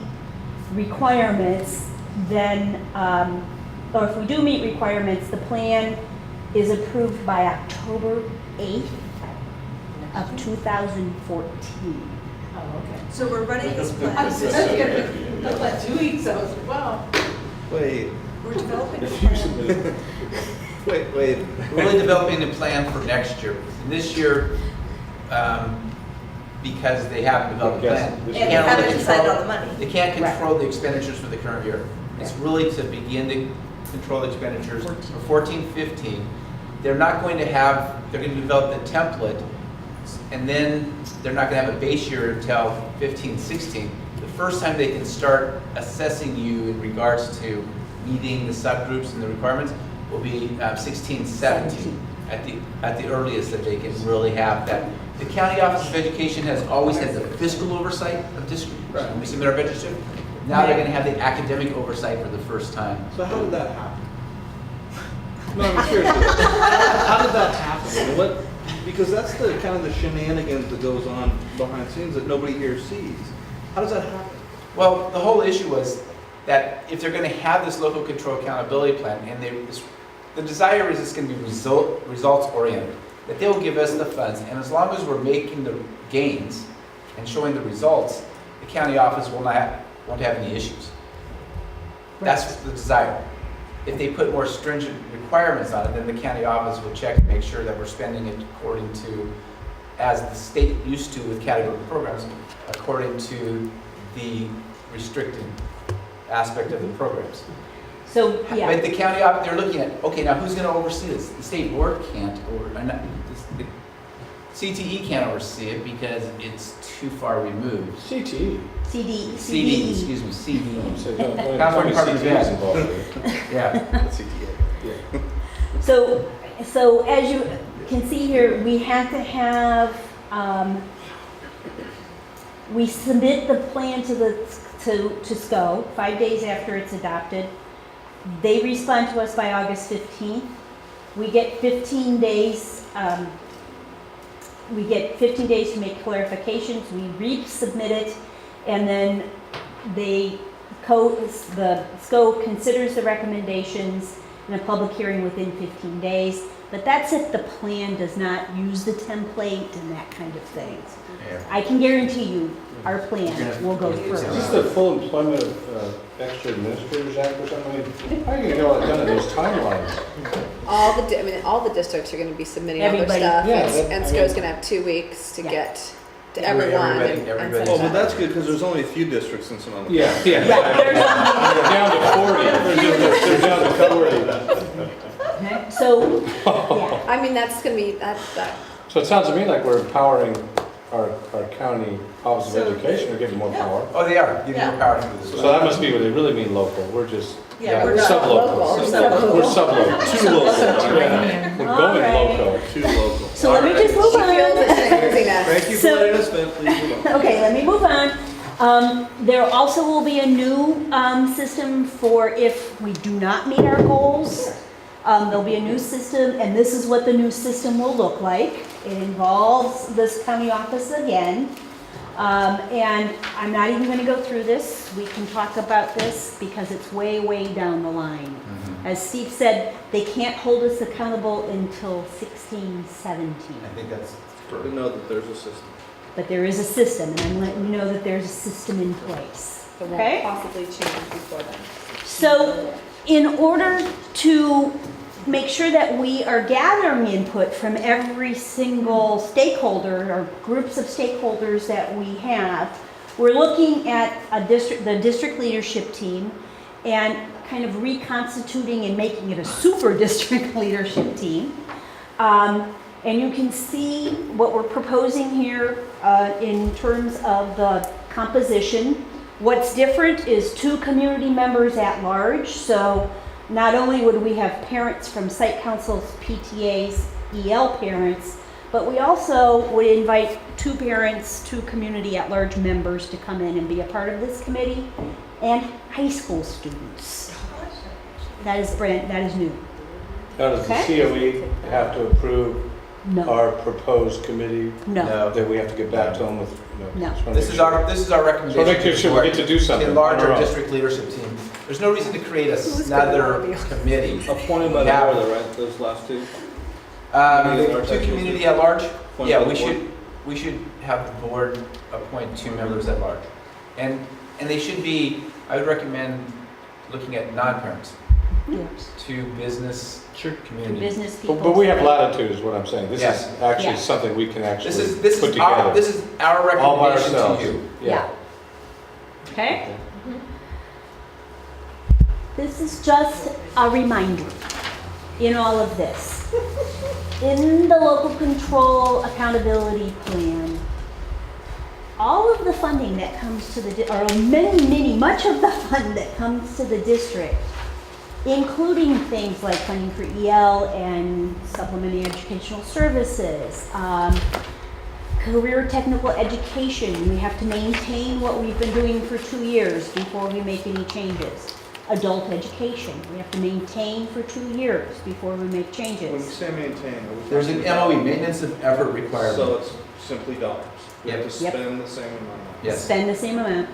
requirements, then, or if we do meet requirements, the plan is approved by October 8th of 2014. Oh, okay. So we're running this plan. About 2 weeks, I was like, wow. Wait, We're developing a plan. wait. We're really developing a plan for next year. And this year, because they haven't developed a plan. And they haven't decided on the money. They can't control the expenditures for the current year. It's really to begin to control the expenditures for 14-15. They're not going to have, they're going to develop the template, and then they're not going to have a base year until 15-16. The first time they can start assessing you in regards to meeting the subgroups and the requirements will be 16-17 at the earliest that they can really have that. The County Office of Education has always had the fiscal oversight of districts. When we submit our budget to, now they're going to have the academic oversight for the first time. So how did that happen? No, I'm serious. How did that happen? What? Because that's the kind of the shenanigans that goes on behind the scenes that nobody here sees. How does that happen? Well, the whole issue was that if they're going to have this local control accountability plan, and the desire is it's going to be results oriented, that they will give us the funds, and as long as we're making the gains and showing the results, the county office won't have any issues. That's the desire. If they put more stringent requirements on it, then the county office will check and make sure that we're spending it according to, as the state used to with category programs, according to the restricted aspect of the programs. So, yeah. But the county office, they're looking at, okay, now who's going to oversee this? The state board can't, the CTE can't oversee it because it's too far removed. CD, excuse me, CDE. California Department of Ed. Yeah. CTA. So as you can see here, we have to have, we submit the plan to SCO 5 days after it's adopted. They respond to us by August 15th. We get 15 days. We get 15 days to make clarifications. We resubmit it, and then the SCO considers the recommendations in a public hearing within 15 days. But that's if the plan does not use the template and that kind of thing. Yeah. I can guarantee you, our plan will go through. Is this the full employment of extra administrators act or something? How are you gonna get all that done in those timelines? All the districts are going to be submitting all their Everybody. stuff, Yeah, and SCO's going to have 2 weeks to get to Everybody- everyone. everybody- send Oh, it well, out. that's good because there's only a few districts in Sonoma. Yeah. They're down to 40. They're down to 40. So, yeah. I mean, that's going to be, that. So it sounds to me like we're empowering our county Office of Education, or giving more power. Oh, they are, giving more power to this. So that must be what they really mean local. We're just Yeah, we're not sub-local. local. We're sub-local. Too local. Yeah. We're going Alright. local. Too local. So let me just move She feels on. it's us. Thank you for So- letting us vent. Please move on. Okay, let me move on. There also will be a new system for if we do not meet our goals. There'll be a new system, and this is what the new system will look like. It involves this county office again. And I'm not even going to go through this. We can talk about this because it's way, way down the line. As Steve said, they can't hold us accountable until 16, 17. I think that's To know that there's a system. But there is a system, and I'm letting you know that there's a system in place. It won't Okay? possibly change before then. So in order to make sure that we are gathering input from every single stakeholder or groups of stakeholders that we have, we're looking at the district leadership team and kind of reconstituting and making it a super district leadership team. And you can see what we're proposing here in terms of the composition. What's different is 2 community members at large. So not only would we have parents from site councils, PTAs, EL parents, but we also would invite 2 parents, 2 community at large members to come in and be a part of this committee, and high school students. That is new. Now, does the Okay. COE have to approve No, our proposed committee no, that we have to get back to them with? No. Just wanna This make is sure. our recommendation. So make sure we get to do something. To enlarge on our our own. district leadership team. There's no reason to create Who's gonna another wanna be on committee. Appointed by the Yeah. board, though, right, those last two? The two community at large? Appointed Yeah, by the we should have the board appoint 2 members at large. And they should be, I would recommend looking at non-parents, yes. to business community. Business people. But we have latitude is what I'm saying. This Yes. is actually Yeah. something we can actually This put is our together. this is our All by recommendation to ourselves. you. Yeah. Okay? This is just a reminder in all of this. In the local control accountability plan, all of the funding that comes to the, much of the fund that comes to the district, including things like funding for EL and supplementary educational services, career technical education, we have to maintain what we've been doing for 2 years before we make any changes. Adult education, we have to maintain for 2 years before we make When you changes. say maintain, are we There's an talking about- MOE, maintenance of effort requirement. So it's simply dollars. We have to Yep. spend the same amount. Yes. Spend the same amount.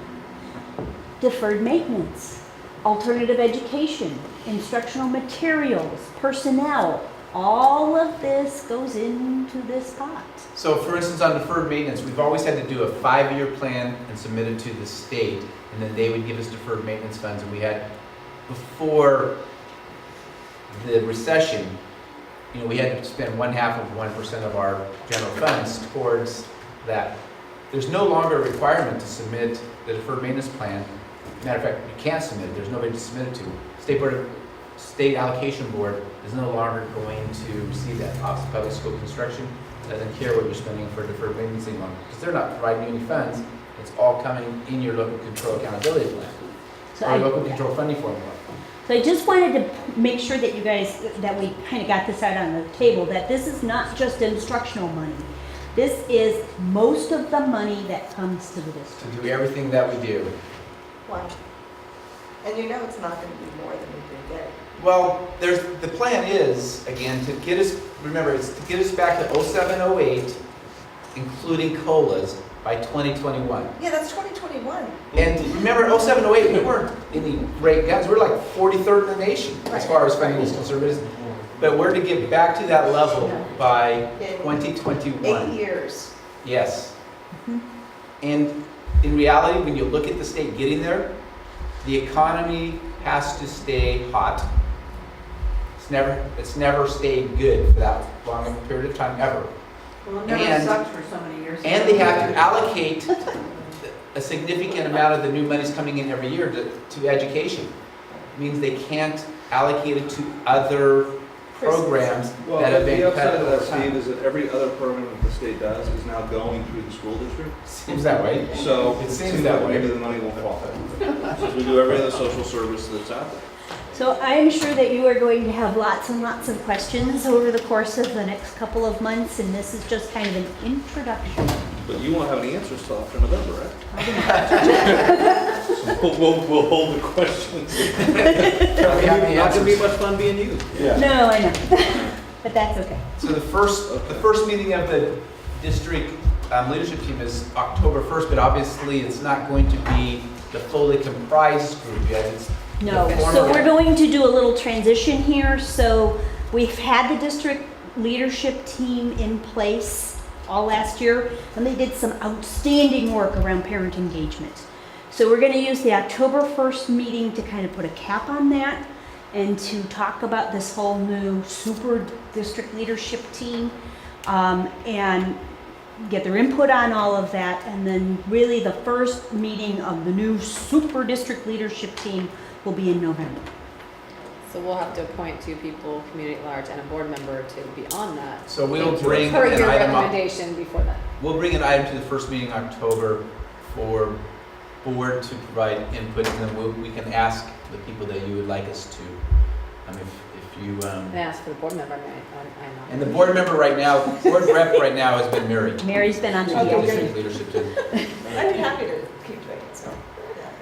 Deferred maintenance, alternative education, instructional materials, personnel, all of this goes into this pot. So for instance, on deferred maintenance, we've always had to do a 5-year plan and submit it to the state, and then they would give us deferred maintenance funds, and we had, before the recession, we had to spend 0.5% of our general funds towards that. There's no longer a requirement to submit the deferred maintenance plan. Matter of fact, you can't submit it, there's nobody to submit it to. State allocation board is no longer going to see that. Office of Public School Construction doesn't care what you're spending for deferred maintenance anymore, because they're not providing you any funds. It's all coming in your local control accountability plan, So or local control funding formula. So I just wanted to make sure that you guys, that we kind of got this out on the table, that this is not just instructional money. This is most of the money that comes to the district. To do everything that we do. Wow. And you know it's not going to be more than we've been getting. Well, the plan is, again, to get us, remember, it's to get us back to 07, 08, including COLAs, by 2021. Yeah, that's 2021. And remember, 07, 08, we weren't any great guys. We're like 43rd in the nation as far as spending is concerned. But we're to get back to that level by In 2021. 8 years. Yes. And in reality, when you look at the state getting there, the economy has to stay hot. It's never stayed good for that long of a period of time ever. Well, it And- never sucked for so many years. And they have to allocate a significant amount of the new monies coming in every year to education. It means they can't allocate it to other programs Well, that have been the cut upside of over that, Steve, time. is that every other program that the state does is now going through the school district. Seems that way. So It seems seems that like way. maybe the money won't fall. Since we do every other social service that's out there. So I am sure that you are going to have lots and lots of questions over the course of the next couple of months, and this is just kind of an introduction. But you won't have any answers till after November, right? So we'll hold the questions. We have the Not gonna be answers. much fun being you. Yeah. No, I know, but that's okay. So the first meeting of the district leadership team is October 1st, but obviously it's not going to be the fully comprised group yet. It's No, the so formal- we're going to do a little transition here. So we've had the district leadership team in place all last year, and they did some outstanding work around parent engagement. So we're going to use the October 1st meeting to kind of put a cap on that and to talk about this whole new super district leadership team and get their input on all of that. And then really the first meeting of the new super district leadership team will be in November. So we'll have to appoint 2 people, community at large, and a board member to be on that. So we'll bring Per an your item up. recommendation before that. We'll bring an item to the first meeting in October for board to provide input, and then we can ask the people that you would like us to. If you, And ask for the board member, I and the board member right now, board rep right now has been Mary. Mary's been on the To the deal. district leadership team. I'd be happy to keep doing it, so,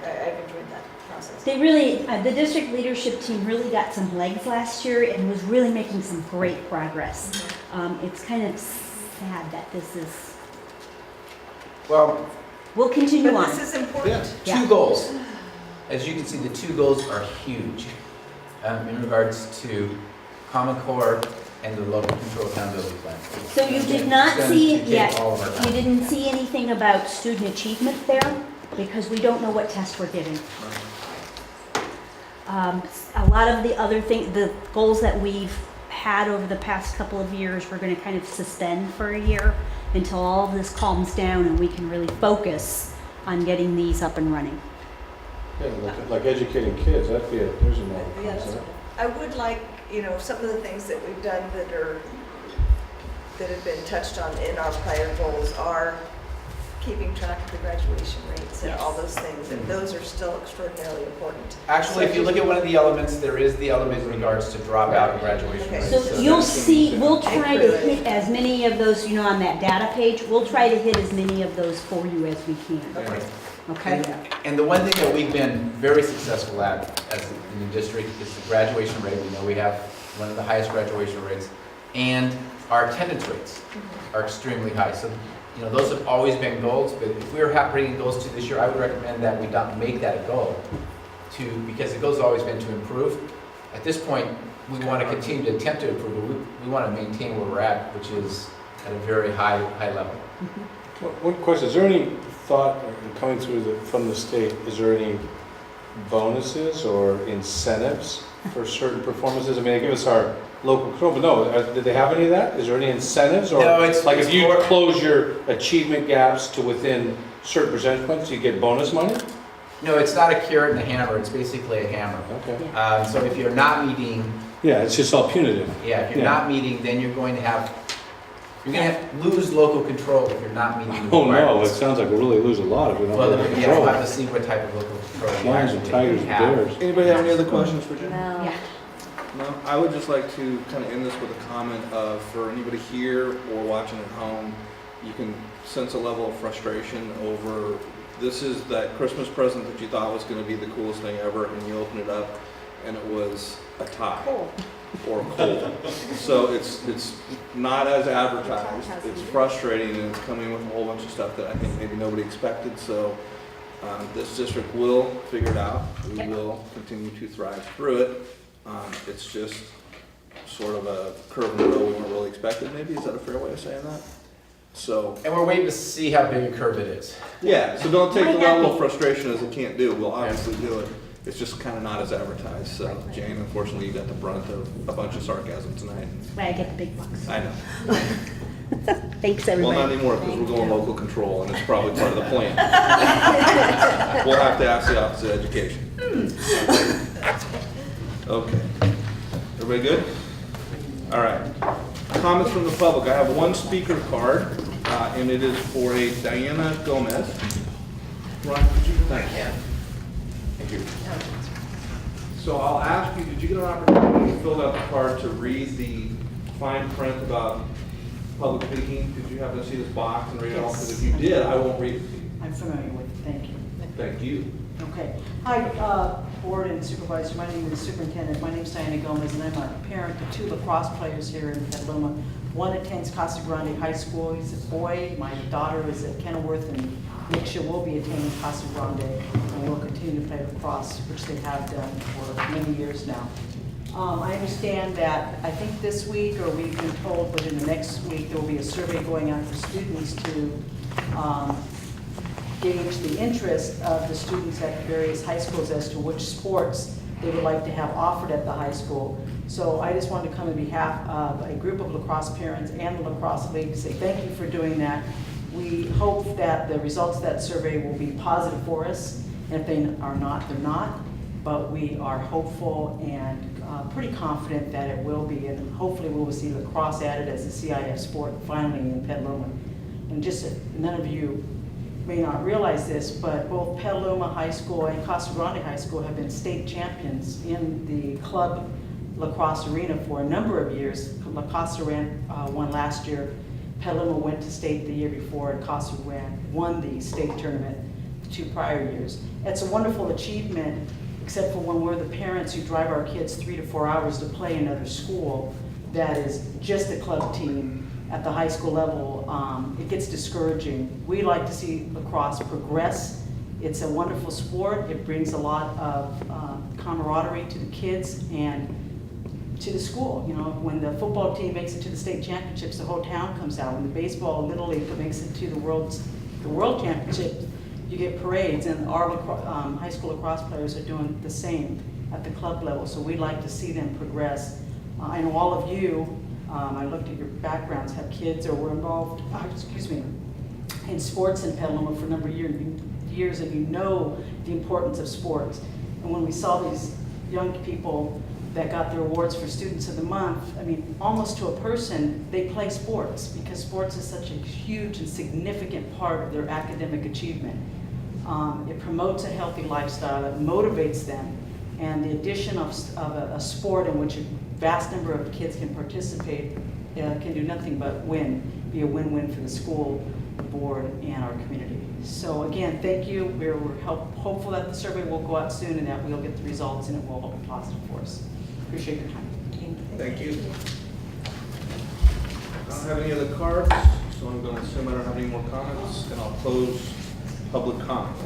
yeah, I've enjoyed that process. They really, the district leadership team really got some legs last year and was really making some great progress. It's kind of sad that this is, Well, we'll continue But on. this is important. Yeah. two goals. As you can see, the two goals are huge in regards to Common Core and the local control accountability plan. So you did not It's see, going to take all of our you time. didn't see anything about student achievement there because we don't know what tests we're giving. A lot of the other the goals that we've had over the past couple of years, we're going to kind of suspend for a year until all of this calms down and we can really focus on getting these up and running. Yeah, like educating kids, there's another Yeah, that's concept. right. I would like, some of the things that we've done that have been touched on in our prior goals are keeping track of the graduation rates and all those things, and those are still extraordinarily important. Actually, if you look at one of the elements, there is the element in regards to dropout and graduation Okay. rates. So you'll see, we'll I try agree to with hit as many of those, on that data page, we'll try to hit as many of those for you as we can. Okay. Okay? And the one thing that we've been very successful at as in the district is the graduation rate. We know we have one of the highest graduation rates, and our attendance rates are extremely high. So, those have always been goals, but if we were bringing those to this year, I would recommend that we not make that a goal, because the goal's always been to improve. At this point, we want to continue to attempt to improve, but we want to maintain where we're at, which is at a very high level. One question, is there any thought coming from the state, is there any bonuses or incentives for certain performances? I mean, they give us our local control, but no, did they have any of that? Is there any incentives? Or No, it's like if you more- close your achievement gaps to within certain percentage points, you get bonus money? No, it's not a carrot and a hammer, it's basically a hammer. Okay. So if you're not meeting, Yeah, it's just all punitive. if you're not meeting, then you're going to lose local control if you're not meeting the Oh no, it requirements. sounds like we really lose a lot if we don't Well, have then, control. we'll have to see what type of local control we Lions and actually tigers and have. bears. Anybody have any other questions for Jen? Yeah. No, I would just like to kind of end this with a comment of, for anybody here or watching at home, you can sense a level of frustration over, this is that Christmas present that you thought was going to be the coolest thing ever, and you open it up, and it was a tie. Or cold. So it's not as advertised, it's frustrating, and it's coming with a whole bunch of stuff that I think maybe nobody expected, so this district will figure it out. We will continue to thrive through it. It's just sort of a curve in the road we weren't really expected, maybe. Is that a fair way of saying that? So. And we're waiting to see how big a curve it is. Yeah, so don't take the level of frustration as it can't do. We'll obviously do it. It's just kind of not as advertised. So, Jane, unfortunately, you got the brunt of a bunch of sarcasm tonight. That's why I get the big bucks. I know. Thanks, Well, everybody. not anymore, because we're going local control, and it's probably part of the plan. We'll have to ask the Office of Education. Okay. Everybody good? All right. Comments from the public. I have one speaker card, and it is for a Diana Gomez. Ron, could you? Thank you. Thank you. So I'll ask you, did you get an opportunity when you filled out the card to read the fine print about public speaking? Did you happen to see this box and read it all? Because if you did, I won't read it to you. I'm familiar with it, thank you. Thank you. Okay. Hi, Board and Supervisor. My name is Superintendent. My name is Diana Gomez, and I'm a parent of 2 lacrosse players here in Petaluma. One attends Casa Grande High School. He's a boy. My daughter is at Kenilworth, and next year will be attending Casa Grande, and will continue to play lacrosse, which they have done for many years now. I understand that, I think this week, or we've been told within the next week, there will be a survey going out for students to gauge the interest of the students at various high schools as to which sports they would like to have offered at the high school. So I just wanted to come on behalf of a group of lacrosse parents and the lacrosse league to say thank you for doing that. We hope that the results of that survey will be positive for us. And if they are not, they're not. But we are hopeful and pretty confident that it will be. And hopefully we will see lacrosse added as a CIF sport finally in Petaluma. And just none of you may not realize this, but both Petaluma High School and Casa Grande High School have been state champions in the club lacrosse arena for a number of years. La Casa won last year, Petaluma went to state the year before, and Casa won the state tournament the 2 prior years. It's a wonderful achievement, except for when we're the parents who drive our kids 3 to 4 hours to play another school that is just a club team at the high school level. It gets discouraging. We like to see lacrosse progress. It's a wonderful sport. It brings a lot of camaraderie to the kids and to the school. You know, when the football team makes it to the state championships, the whole town comes out. When the baseball Little League makes it to the world championship, you get parades, and our high school lacrosse players are doing the same at the club level. So we'd like to see them progress. I know all of you, I looked at your backgrounds, have kids or were involved, in sports in Petaluma for a number of years, and you know the importance of sports. And when we saw these young people that got their awards for Students of the Month, I mean, almost to a person, they play sports because sports is such a huge and significant part of their academic achievement. It promotes a healthy lifestyle, it motivates them, and the addition of a sport in which a vast number of kids can participate can do nothing but be a win-win for the school, the board, and our community. So again, thank you. We're hopeful that the survey will go out soon and that we'll get the results and it will be positive for us. Appreciate your time. Thank you. I don't have any other cards, so I'm going to assume I don't have any more comments, and I'll close public comment.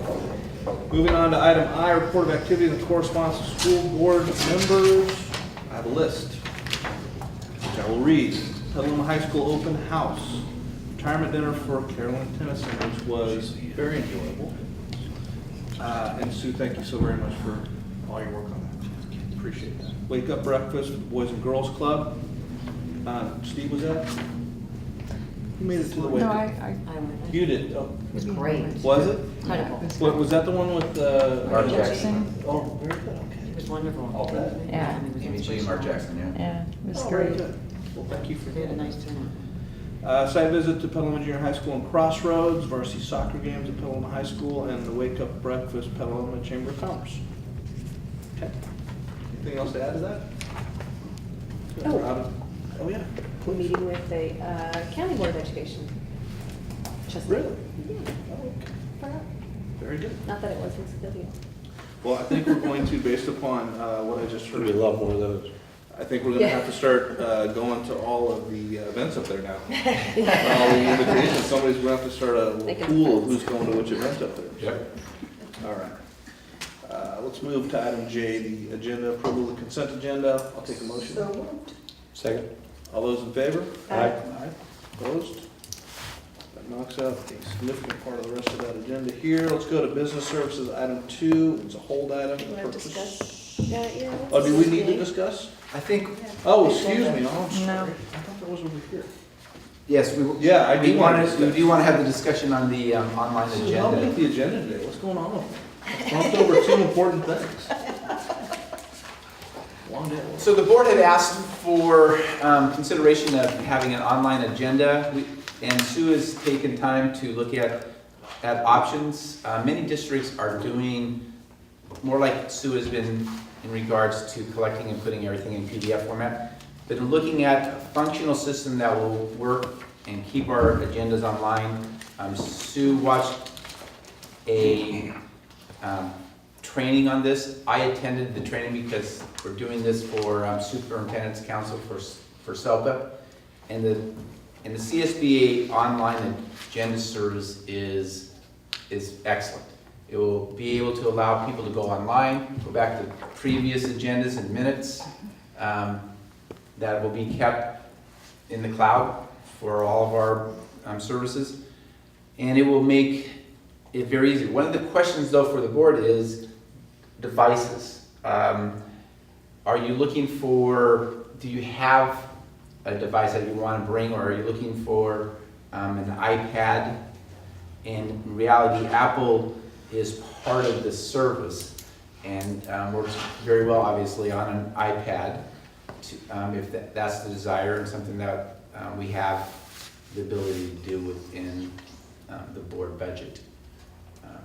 Moving on to item I, report of activities and correspondence of school board members. I have a list, which I will read. Petaluma High School open house. Retirement dinner for Carolyn Tennyson, which was very enjoyable. And Sue, thank you so very much for all your work on that. Appreciate that. Wake up breakfast with the Boys and Girls Club. Steve, was that? You made it to the wake up. I went. You did? Oh. It was great. Was it? Incredible. What, was that the one with Mark Jackson. Oh, very good, okay. It was wonderful. All that. Yeah. Amy G. Mark Jackson, yeah. Yeah, it was Oh, very great. good. Well, thank you for We had a nice turnout. site visit to Petaluma Junior High School and Crossroads, varsity soccer games at Petaluma High School, and the wake up breakfast Petaluma Chamber of Commerce. Okay. Anything else to add to that? Oh yeah. We're meeting with the County Board of Education. Really? Yeah. Oh, okay. Very good. Not that it was his video. Well, I think we're going to, based upon what I just heard. We love more of those. I think we're going to have to start going to all of the events up there now. All the invitations, somebody's going to have to start a little pool of who's going to which event up there. Yep. All right. Let's move to item J, the agenda, approval of the consent agenda. I'll take a motion. So moved. Second. All those in favor? Aye. Opposed? That knocks out a significant part of the rest of that agenda here. Let's go to business services, item 2. It's a hold item. Do you want to discuss that yet? Oh, do we need to discuss? I think, Oh, excuse me. Oh, I'm sorry. No. I thought that was over here. yes, we Yeah, do want to have the discussion on the online So help me with agenda. the agenda today. What's going on? Bumped over 2 important things. Long day. So the board had asked for consideration of having an online agenda, and Sue has taken time to look at options. Many districts are doing more like Sue has been in regards to collecting and putting everything in PDF format, but in looking at a functional system that will work and keep our agendas online. Sue watched a training on this. I attended the training because we're doing this for Superintendent's Council for SELPA, and the CSBA online agenda service is excellent. It will be able to allow people to go online, go back to previous agendas and minutes that will be kept in the cloud for all of our services, and it will make it very easy. One of the questions though for the board is devices. Are you looking for, do you have a device that you want to bring, or are you looking for an iPad? In reality, Apple is part of the service and works very well, obviously, on an iPad, if that's the desire and something that we have the ability to do within the board budget.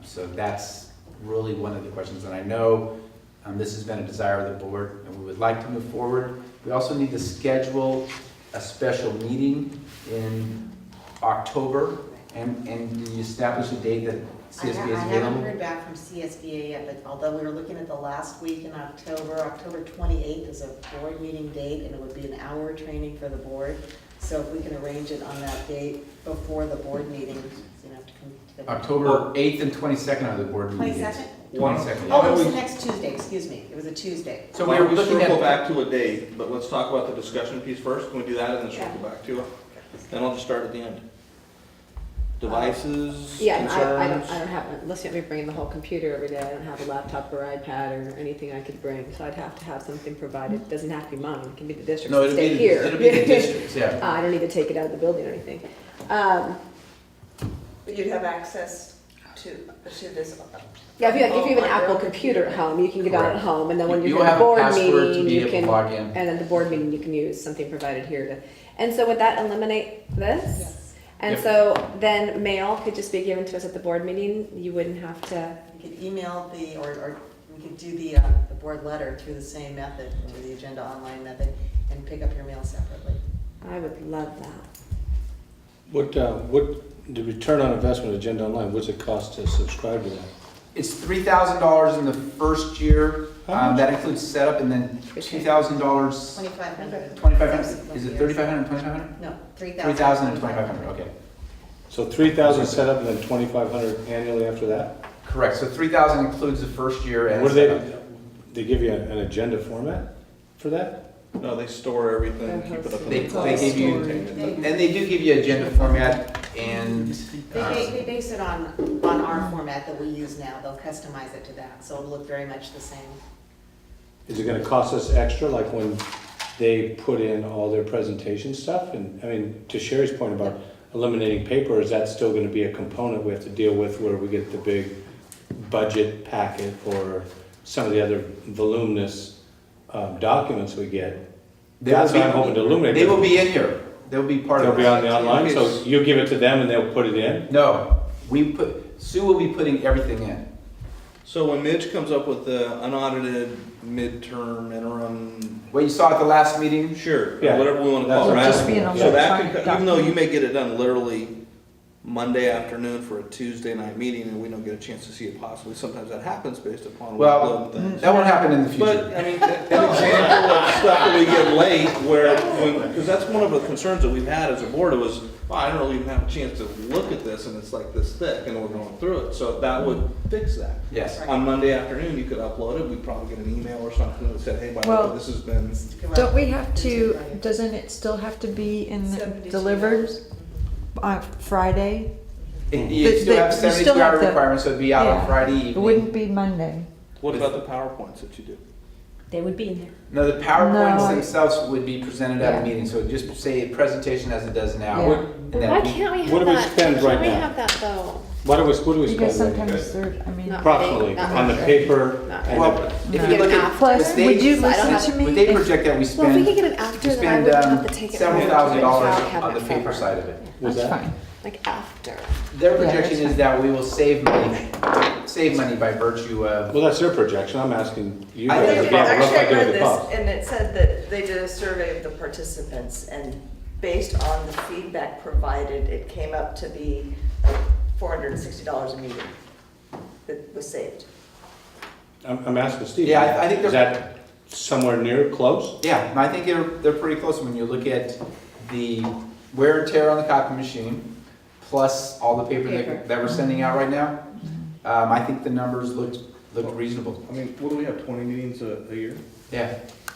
So that's really one of the questions, and I know this has been a desire of the board, and we would like to move forward. We also need to schedule a special meeting in October, and did you establish a date that CSBA is I haven't available? heard back from CSBA yet, but although we were looking at the last week in October, October 28th is a board meeting date, and it would be an hour training for the board. So if we can arrange it on that date before the board meeting, you know, have to come to the. October 8th and 22nd are the board meetings. 22nd? 22nd. Oh, it was the next Tuesday, excuse me, it was a Tuesday. So Why we were don't we looking circle at, back to a date, but let's talk about the discussion piece first. Can we do that and then circle back to it? Then I'll just start at the end. Devices, Yeah, I concerns? don't have, unless you want me to bring the whole computer every day, I don't have a laptop or iPad or anything I could bring, so I'd have to have something provided. It doesn't have to be mine, it can be the district's, no, it'll stay be, here. it'll be the districts, yeah. I don't need to take it out of the building or anything. But you'd have access to this. Yeah, if you have an Apple computer at home, you can get on Correct. at home, and then when You you're will in a have a board password to meeting, be you able to can, log in. and at the board meeting, you can use something provided here to, and so would that eliminate this? Yes. And Yep. so then mail could just be given to us at the board meeting, you wouldn't have to, You could email or we could do the board letter through the same method, through the agenda online method, and pick up your mail separately. I would love that. What, the return on investment agenda online, what's it cost to subscribe to that? It's $3,000 in the first year. How much? That includes setup, and then $2,000. 2,500. 2,500. Is it 3,500 and 2,500? No, 3,000. 3,000 and 2,500. Okay. So 3,000 set up and then 2,500 annually after that? Correct. So 3,000 includes the first year and What do setup. they give you an agenda format for that? No, they store everything, keep it up. in They the give you, and they do give you agenda format, and They base it on our format that we use now. They'll customize it to that, so it'll look very much the same. Is it gonna cost us extra, like when they put in all their presentation stuff? And, I mean, to Sherry's point about eliminating paper, is that still gonna be a component we have to deal with where we get the big budget packet or some of the other voluminous documents we get? That's what I'm hoping to illuminate. They will be in here. They'll be part of They'll it. be on the online, so you give it to them and they'll put it in? No, Sue will be putting everything in. So when Midge comes up with the unaudited midterm interim, What you saw at the last meeting? sure, Yeah. whatever we want to call That'll it. just be an So that electronic can, even though you may get it done literally Monday afternoon for a Tuesday night meeting, and we don't get a chance to see it possibly, sometimes that happens based upon Well, workload and things. that won't happen in the But, future. I mean, an example of stuff that we get late where, because that's one of the concerns that we've had as a board, it was, well, I don't really even have a chance to look at this and it's like this thick and we're going through it. So that would fix that. Yes. On Monday afternoon, you could upload it, we'd probably get an email or something that said, hey, by the Well, way, this has been. Don't we have to, doesn't it still have to be delivered on Friday? You still have But you still 72-hour have to- requirements, so it'd be out on Yeah. Friday It evening. wouldn't be Monday. What about the PowerPoints that you do? They would be in there. No, the PowerPoints No, I- themselves would be presented at Yeah. a meeting, so just say a presentation as it does now. Yeah. And then Why we- can't we have that? What do we spend right Can't we now? have that though? What do we spend Because right now? sometimes they're, I mean. Not Approximately, really, not on the really. paper Not and Well, the- if No. you look Get at, an Plus, after? they- would you I don't listen have- to me? what they If- project that we Well, if we spend, could get it after, we then I spend wouldn't have to take it. several home thousand to dollars the on the paper cabinet side of it. What's That's that? fine. Like after. Their Yeah, projection that's is that we will save money by virtue of, Well, that's their projection, I'm asking you I guys think about a rough Actually, I idea of read the this, cost. and it said that they did a survey of the participants, and based on the feedback provided, it came up to be like $460 a meeting that was saved. I'm asking Steve. Yeah, I think Is they're- that somewhere near close? yeah, and I think they're pretty close when you look at the wear and tear on the copy machine, plus all the paper that we're sending out right now. I think the numbers look reasonable. I mean, what do we have, 20 meetings a year? Yeah.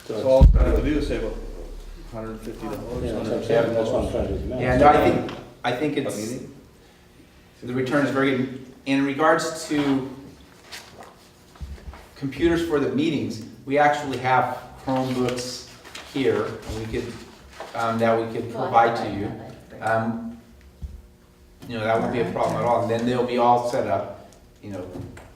So all we have to do is save $150. Yeah, that's what I'm saying, that's what I'm trying to do. Yeah, no, I think it's, the return is very good. In regards to computers for the meetings, we actually have Chromebooks here, and we could, that we could provide to you. You know, that won't be a problem at all, and then they'll be all set up, you know,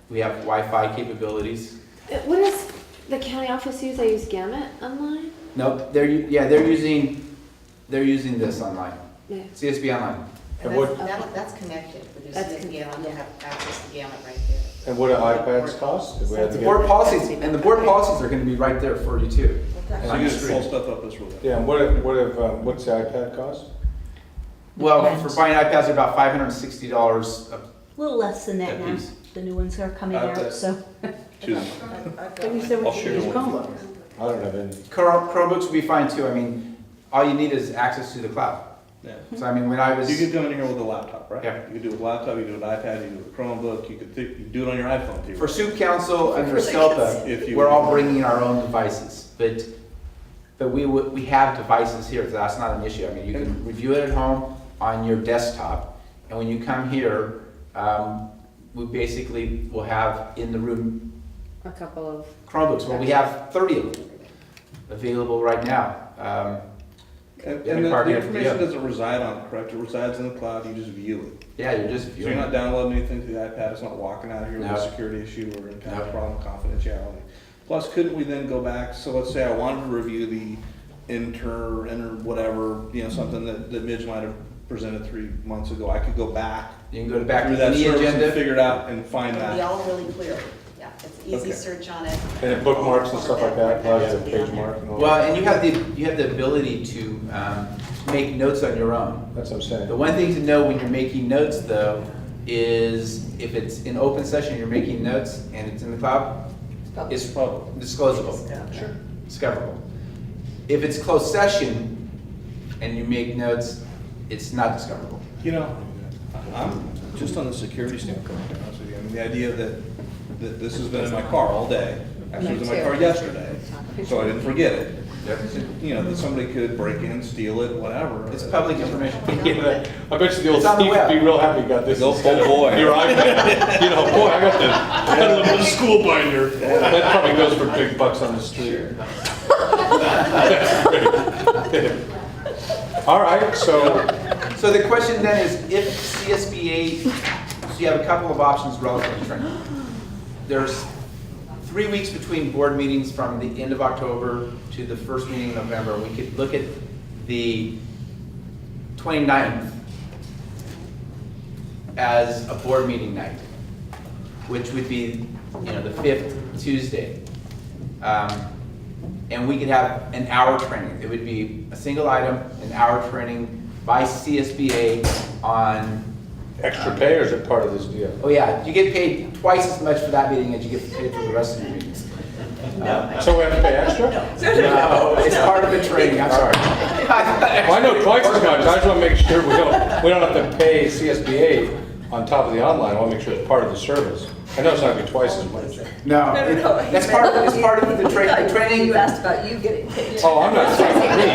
we have Wi-Fi capabilities. What does the county office use? They use Gamut online? Nope, they're using this online, Yeah. CSB online. And what, That's connected with your That's CSB, and you have access to Gamut right there. and what do iPads cost? If we had to The get- board policies, and the board policies are gonna be right there for you too. So you just pull stuff up as well. Yeah, and what's the iPad cost? Well, Depends. for buying iPads, they're about $560 a A little less than that A now. piece. The new ones are coming I've out, got so. Two. But you said I'll we should share use one. Chromebooks. I don't have any. Chromebooks would be fine too. I mean, all you need is access to the cloud. Yeah. So I mean, when I was, You could come in here with a laptop, right? Yeah. You could do it with a laptop, you could do it with an iPad, you could do it with a Chromebook, you could do it on your iPhone too. for Soup Council under Really SELPA, If you- we're all bringing our own devices, but we have devices here, so that's not an issue. I mean, you can review it at home on your desktop, and when you come here, we basically will have in the room A couple of. Chromebooks. Well, we have 30 of them available right now. And Yeah, the part of it, information yeah. doesn't reside on, correct? It resides in the cloud, you just view it. Yeah, you're just So viewing. you're not downloading anything to the iPad, it's not walking out of here with No. a security issue or any kind No. of problem with confidentiality. Plus, couldn't we then go back, so let's say I wanted to review the enter whatever, something that Midge might have presented 3 months ago, I could go back You can go back through to that any service agenda. and figure it out and find It'll be that. all really clear. Yeah, it's easy Okay. search on it. And it bookmarks and stuff like that, allows you to page mark and all Well, that. and you have the ability to make notes on your own. That's what I'm saying. The one thing to know when you're making notes, though, is if it's in open session, you're making notes, and it's in the cloud, it's Public. disclosable, Sure. discoverable. If it's closed session and you make notes, it's not discoverable. I'm just on the security standpoint, to be honest with you. I mean, the idea that this has been in my car all day, actually it was in my car yesterday, so I didn't forget it. That somebody could break in, steal it, whatever. It's public information. Yeah, I bet you the old It's on the thief web. would be real happy you got this. Go instead of boy. Your iPad. Boy, I got the little school binder. That probably goes for big bucks on the street. All right, So the question then is, if CSBA, so you have a couple of options relative to training. There's 3 weeks between board meetings from the end of October to the first meeting in November. We could look at the 29th as a board meeting night, which would be, the 5th Tuesday. And we could have an hour training. It would be a single item, an hour training by CSBA on. extra pay, or is it part of this deal? Oh yeah, you get paid twice as much for that meeting as you get paid for the rest of your meetings. So we have to pay extra? No, it's part of the training, I'm sorry. Well, I know twice as much, I just want to make sure we don't have to pay CSBA on top of the online, I want to make sure it's part of the service. I know it's not going to be twice as much. No, that's part of the training. The training. You asked about you getting paid. Oh, I'm not saying me.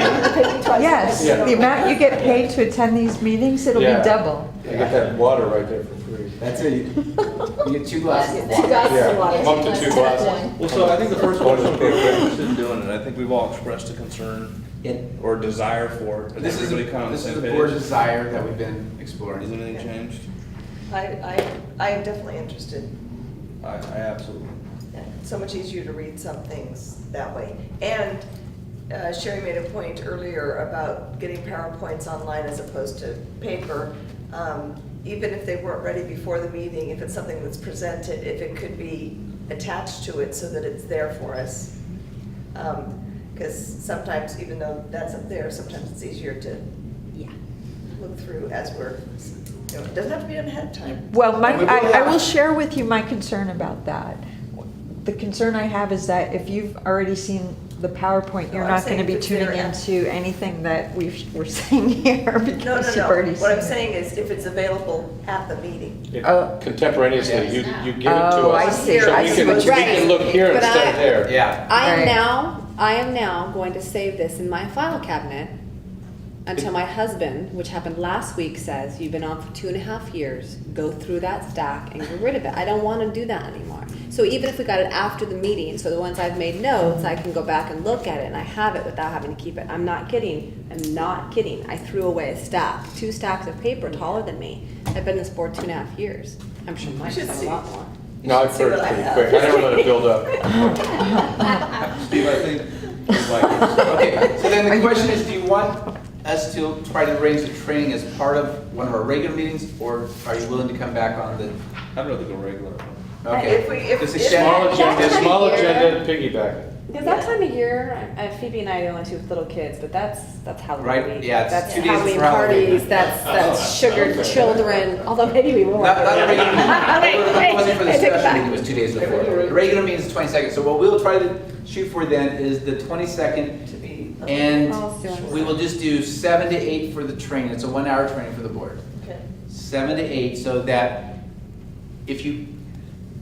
Yes, Yeah. the amount you get paid to attend these meetings, it'll Yeah. be double. You get that water right there for free. That's it. You get 2 glasses of water. Yeah, up to 2 glasses. Well, so I think the first One one is is we're appropriate. interested in doing it. I think we've all expressed a concern or desire for it. This is Everybody kind of on the this is same the page? board's desire that we've been exploring. Has anything changed? I am definitely interested. I absolutely. Yeah, it's so much easier to read some things that way. And Sherry made a point earlier about getting PowerPoints online as opposed to paper. Even if they weren't ready before the meeting, if it's something that's presented, if it could be attached to it so that it's there for us. Because sometimes, even though that's up there, sometimes it's easier to look through as we're, it doesn't have to be done ahead of time. Well, I will share with you my concern about that. The concern I have is that if you've already seen the PowerPoint, you're I'm not going to saying be if it's there tuning after. into anything that we're saying here because No, you've already seen What I'm it. saying is if it's available at the meeting. Contemporaneously, you give it to Oh, us. I see. So I we see can, what we you're can saying. look here But instead of there. Yeah. I am now going to save this in my file cabinet until my husband, which happened last week, says, you've been on for 2.5 years, go through that stack and get rid of it. I don't want to do that anymore. So even if we got it after the meeting, so the ones I've made notes, I can go back and look at it and I have it without having to keep it. I'm not kidding. I threw away a stack, 2 stacks of paper taller than me. I've been in this board 2.5 years. I'm sure Mike's should had a see. lot more. No, I've heard it pretty quick. I never let it build up. Steve, I think, like, Okay, so then the question is, do you want us to try to arrange the training as part of one of our regular meetings, or are you willing to come back on the? I'd rather go regular. Okay. If we- if- Just if- extend- Small agenda, piggyback. Because that time of year, Phoebe and I don't like to with little kids, but that's Halloween Right, week. yeah, it's That's 2 days Halloween before Halloween. parties, that's sugared children, although maybe we will. Not a regular meeting. Wait, It wasn't for the I take it special back. meeting, it was 2 days before. The regular meeting is the 22nd, so what we'll try to shoot for then is the 22nd, To be. and Oh, so- we will just do 7 to 8 for the training. It's a 1-hour training for the board. Okay. 7 to 8, so that if you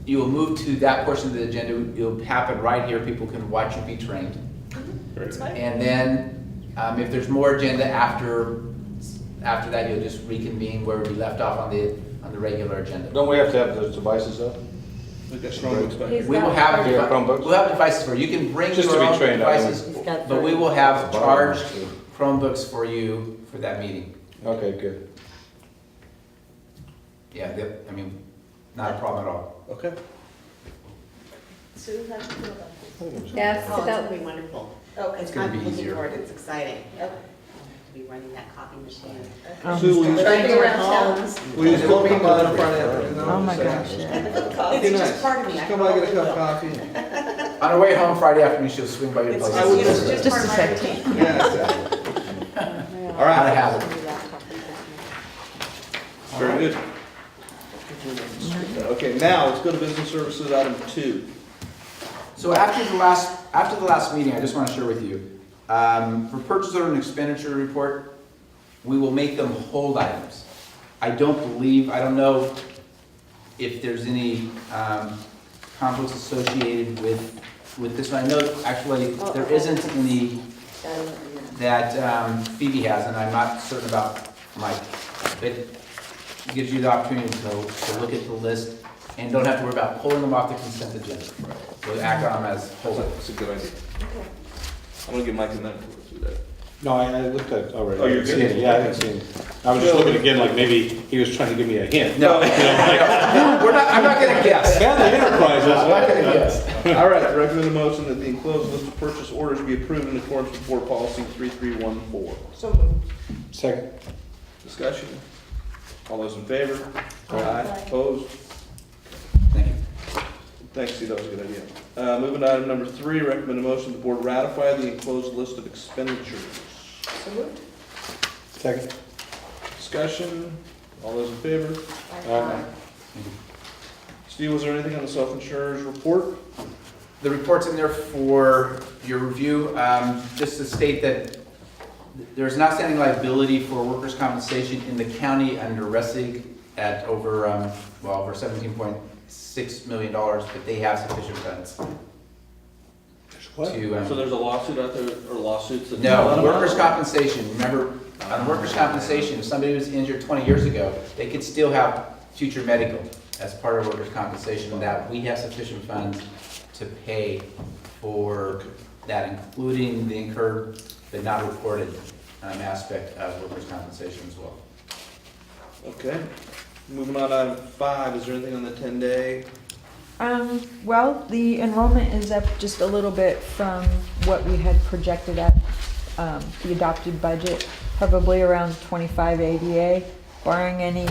will move to that portion of the agenda, it'll happen right here, people can watch you be trained. That's fine. And then, if there's more agenda after that, you'll just reconvene where we left off on the regular agenda. Don't we have to have those devices up? We've got Chromebooks back here. We will have, Yeah, Chromebooks. we'll have devices for you. You can bring Just to your be own trained on them. devices, but we will have charged Chromebooks for you for that meeting. Okay, good. Yeah, I mean, not a problem at all. Okay. Sue, how do you feel about this? Yes, Oh, it's that, gonna be wonderful. Okay. It's gonna be I'm looking easier. forward, it's exciting. Okay. To be running that copy machine. Sue, will you Driving around town. will you still come by on Friday afternoon? Oh my gosh, yeah. It's just part of me. I Come by, get a cup of coffee. On our way home Friday afternoon, she'll swing by your It's place. I would just, just- it's just part of my routine. Yeah, exactly. All How to right, have it. very good. Okay, now let's go to business services, item 2. So after the last meeting, I just want to share with you, for purchase order and expenditure report, we will make them hold items. I don't know if there's any conflicts associated with this one. I know actually there isn't any that Phoebe has, and I'm not certain about Mike. But it gives you the opportunity to look at the list and don't have to worry about pulling them off the consent agenda. We'll act on them as whole items. That's a good idea. I'm gonna give Mike a minute to look through that. No, I looked at it already. Oh, you're good? Yeah, I didn't see it. I was just looking again, like maybe he was trying to give me a hint. No, You know, like, I'm not gonna guess. Family Enterprises. I'm not gonna guess. All right, recommend a motion that the enclosed list of purchase orders be approved in accordance with board policy 3314. So moved. Second. Discussion? All those in favor? Aye. Opposed? Thank you. Thanks, Steve, that was a good idea. Moving to item number 3, recommend a motion the board ratify the enclosed list of expenditures. So moved. Second. Discussion? All those in favor? Aye. Steve, was there anything on the self-insurers report? The report's in there for your review. Just to state that there's an outstanding liability for workers' compensation in the county under RESIG at over $17.6 million, but they have sufficient funds What? to. So there's a lawsuit out there, or lawsuits that? No, workers' compensation, remember, on workers' compensation, if somebody was injured 20 years ago, they could still have future medical as part of workers' compensation, and that we have sufficient funds to pay for that, including the incurred but not reported aspect of workers' compensation as well. Okay. Moving on to item 5, is there anything on the 10-day? Well, the enrollment is up just a little bit from what we had projected at the adopted budget, probably around 25 ADA, barring any,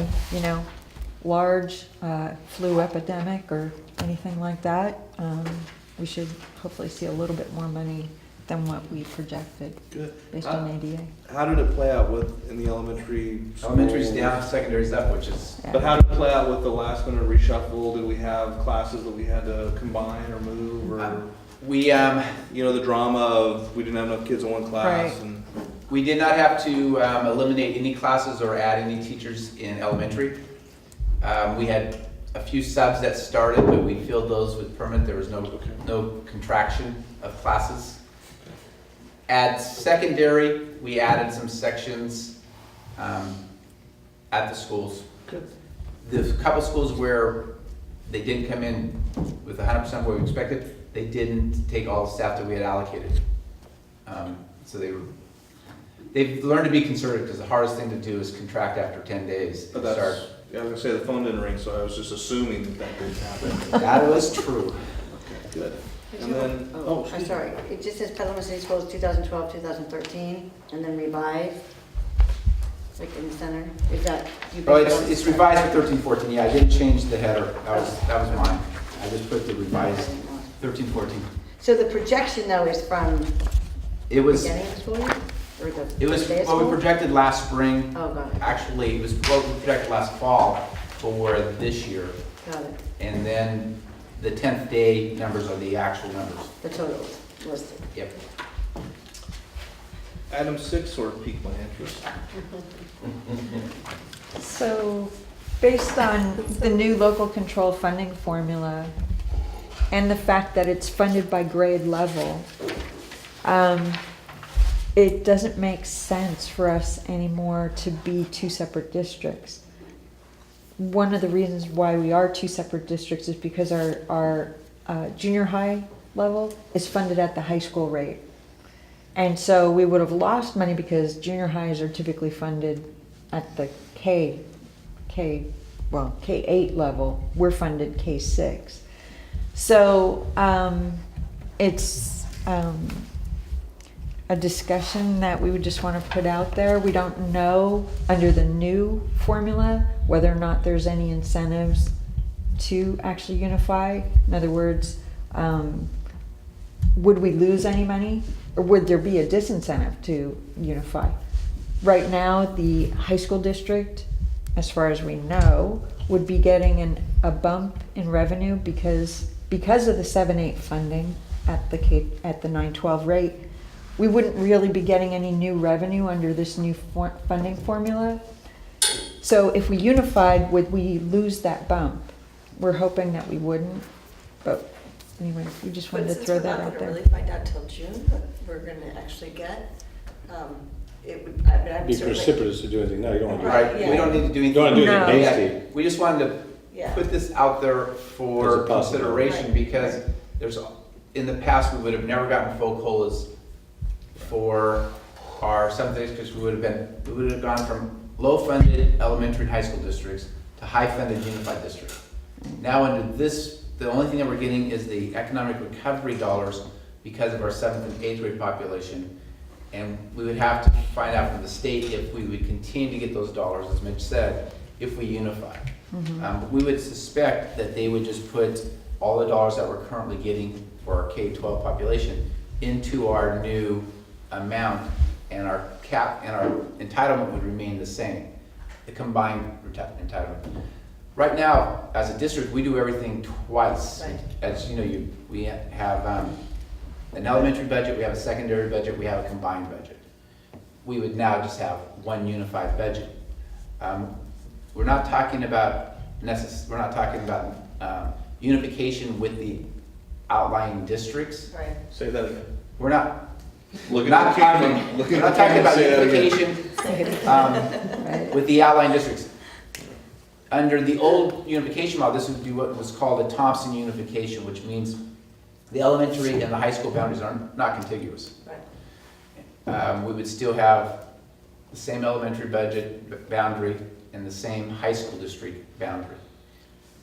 large flu epidemic or anything like that. We should hopefully see a little bit more money than what we projected Good. based on ADA. How did it play out in the elementary? Elementary's schools? down, secondary's up, which is, But how did it play out with the last minute reshuffle? Did we have classes that we had to combine or move, or, we, the drama of we didn't have enough kids in one class? Right. And we did not have to eliminate any classes or add any teachers in elementary. We had a few subs that started, but we filled those with permanent. There was no contraction of classes. At secondary, we added some sections at the schools. Good. The couple schools where they didn't come in with 100% what we expected, they didn't take all the staff that we had allocated. So they've learned to be conservative, because the hardest thing to do is contract after 10 days. But and start. I was gonna say the phone didn't ring, so I was just assuming that didn't happen. That was true. Okay, good. And then, I'm sorry, it just says Petaluma City Schools 2012, 2013, and then revised, like in the center, is that? Oh, it's revised for 13-14, yeah, I didn't change the header, that was mine. I just put the revised 13-14. So the projection though is from It was, beginning of school year? Or the it was first day of what we school? projected last spring. Oh, got it. Actually, it was what we projected last fall for this year. Got it. And then the 10th day numbers are the actual numbers. The totals listed. Yep. Item 6 sort of piqued my interest. So, based on the new local control funding formula and the fact that it's funded by grade level, it doesn't make sense for us anymore to be two separate districts. One of the reasons why we are two separate districts is because our junior high level is funded at the high school rate. And so we would have lost money because junior highs are typically funded at the K8 level. We're funded K6. So it's a discussion that we would just want to put out there. We don't know under the new formula whether or not there's any incentives to actually unify. In other words, would we lose any money, or would there be a disincentive to unify? Right now, the high school district, as far as we know, would be getting a bump in revenue because of the 7-8 funding at the 9-12 rate. We wouldn't really be getting any new revenue under this new funding formula. So if we unified, would we lose that bump? We're hoping that we wouldn't, but anyway, we just wanted to throw that out But there. since we're not gonna really find out till June what we're gonna actually get, it would, I mean, I'm Be certainly. precipitous to do anything, no, you don't want to do Right, yeah. we don't need to do anything. You don't wanna do anything Yeah, hasty. We just wanted to Yeah. put this out there As for a possibility. consideration Right. because there's, in the past, we would have never gotten full COLAs for our 7th grade because we would have gone from low-funded elementary and high school districts to high-funded unified districts. Now under this, the only thing that we're getting is the economic recovery dollars because of our 7th and 8th grade population. And we would have to find out from the state if we would continue to get those dollars, as Mitch said, if we unify. But we would suspect that they would just put all the dollars that we're currently getting for our K-12 population into our new amount, and our cap and our entitlement would remain the same, the combined entitlement. Right now, as a district, we do everything twice. Right. As you know, we have an elementary budget, we have a secondary budget, we have a combined budget. We would now just have one unified budget. We're not talking about unification with the outlying districts. Right. Say that again. We're not Looking We're at not the talking, camera. Looking we're not at the talking camera, about say that again. unification with the outlying districts. Under the old unification model, this would be what was called a Thompson unification, which means the elementary and the high school boundaries are not contiguous. Right. We would still have the same elementary budget boundary and the same high school district boundary.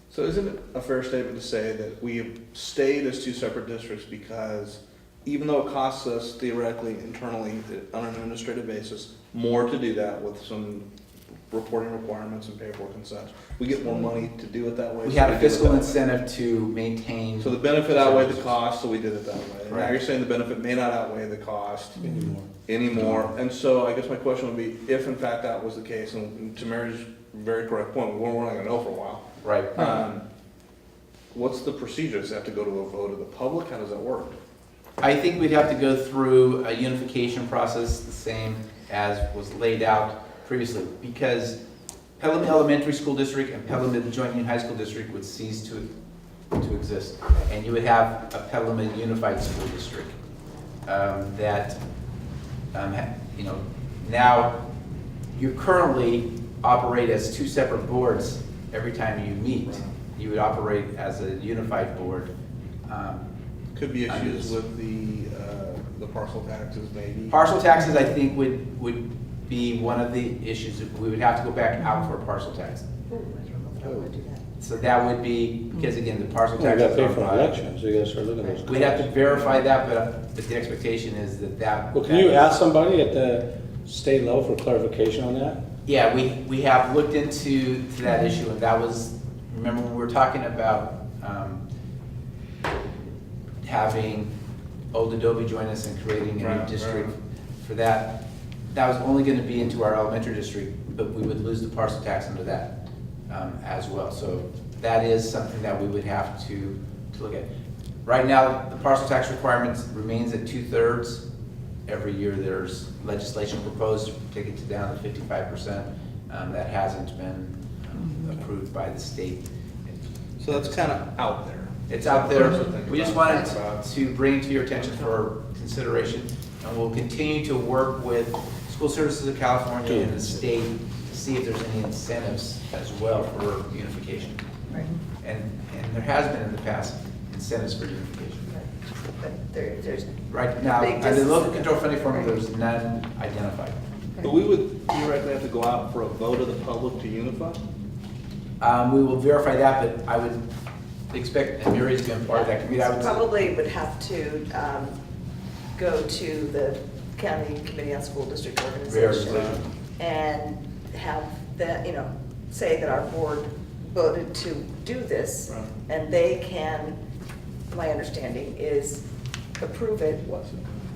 So isn't it a fair statement to say that we have stayed as two separate districts because even though it costs us theoretically internally on an administrative basis more to do that with some reporting requirements and paperwork and such, we get more money to do it that way? We so had do a it fiscal that way. incentive to maintain. So the benefit outweighed the cost, so we did it that way. And now Correct. you're saying the benefit may not outweigh the cost anymore. And so I guess my question would be, if in fact that was the case, and to Mary's very correct point, we're not gonna know for a while. Right. What's the procedure? Does it have to go to a vote of the public? How does that work? I think we'd have to go through a unification process the same as was laid out previously, because Petaluma Elementary School District and Petaluma Joint Union High School District would cease to exist. And you would have a Petaluma Unified School District now you currently operate as two separate boards every time you meet. You would operate as a unified board. Could be issues with the parcel taxes maybe? Parcel taxes, I think, would be one of the issues. We would have to go back out for a parcel tax. So that would be, because again, the parcel Well, you taxes. gotta pay for an election, so you gotta start looking at those. We'd have to verify that, but the expectation is that. Well, can you ask somebody at the state level for clarification on that? Yeah, we have looked into that issue, and that was, remember when we were talking about having Old Adobe join us in creating a new Right, district right. for that. That was only going to be into our elementary district, but we would lose the parcel tax under that as well. So that is something that we would have to look at. Right now, the parcel tax requirements remains at 2/3. Every year there's legislation proposed to take it down to 55%. That hasn't been approved by the state. So that's kind of out there. It's out there. Something We just about- wanted to bring it to your attention for consideration. And we'll continue to work with School Services of California and the state to see if there's any incentives as well for unification. Right. And there has been in the past incentives for unification. But there's Right now, big under the local distance. control funding formula, there's none identified. But we would theoretically have to go out for a vote of the public to unify? We will verify that, but I would expect, and Mary's been part of that committee, I would. Probably would have to go to the County Committee on School District Organization and have that, say that our board voted to do this, Right. and they can, my understanding is approve it,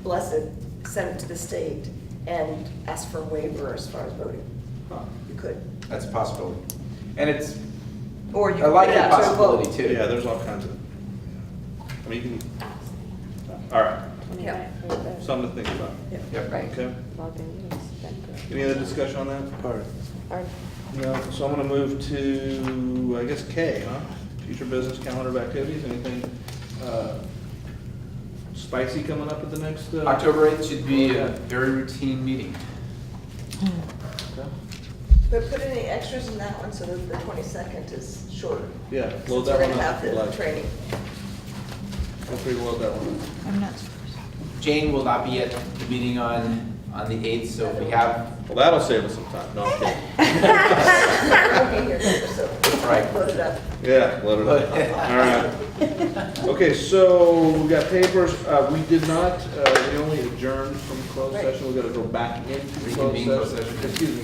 bless it, send it to the state, and ask for a waiver as far as voting. Huh. You could. That's a possibility. And it's Or you a could put likely it out to a possibility vote. too. Yeah, there's all kinds of, I mean, you can, all right, Yeah. something to think about. Yep. Right. Okay. Any other discussion on that part? No, so I'm gonna move to, I guess, K, huh? Future business calendar of activities, anything spicy coming up at the next? October 8th should be a very routine meeting. But put any extras in that one so that the 22nd is shorter. Yeah, Since load we're that gonna one up. have if you the like. training. Feel free to load that one up. I'm not. Jane will not be at the meeting on the 8th, so if we have. Well, that'll save us some time, no, I'm kidding. I'll be here, so Right. load it up. Yeah, load it up. All right. Okay, so we got papers. We did not, we only adjourned from closed Right. session. We're gonna go back into Reconvene closed closed session. session. Excuse me,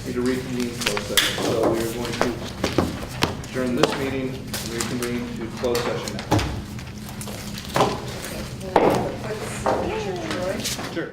need to reconvene closed session. So we are going to adjourn this meeting, and reconvene to closed session now. What's, Troy? Sure.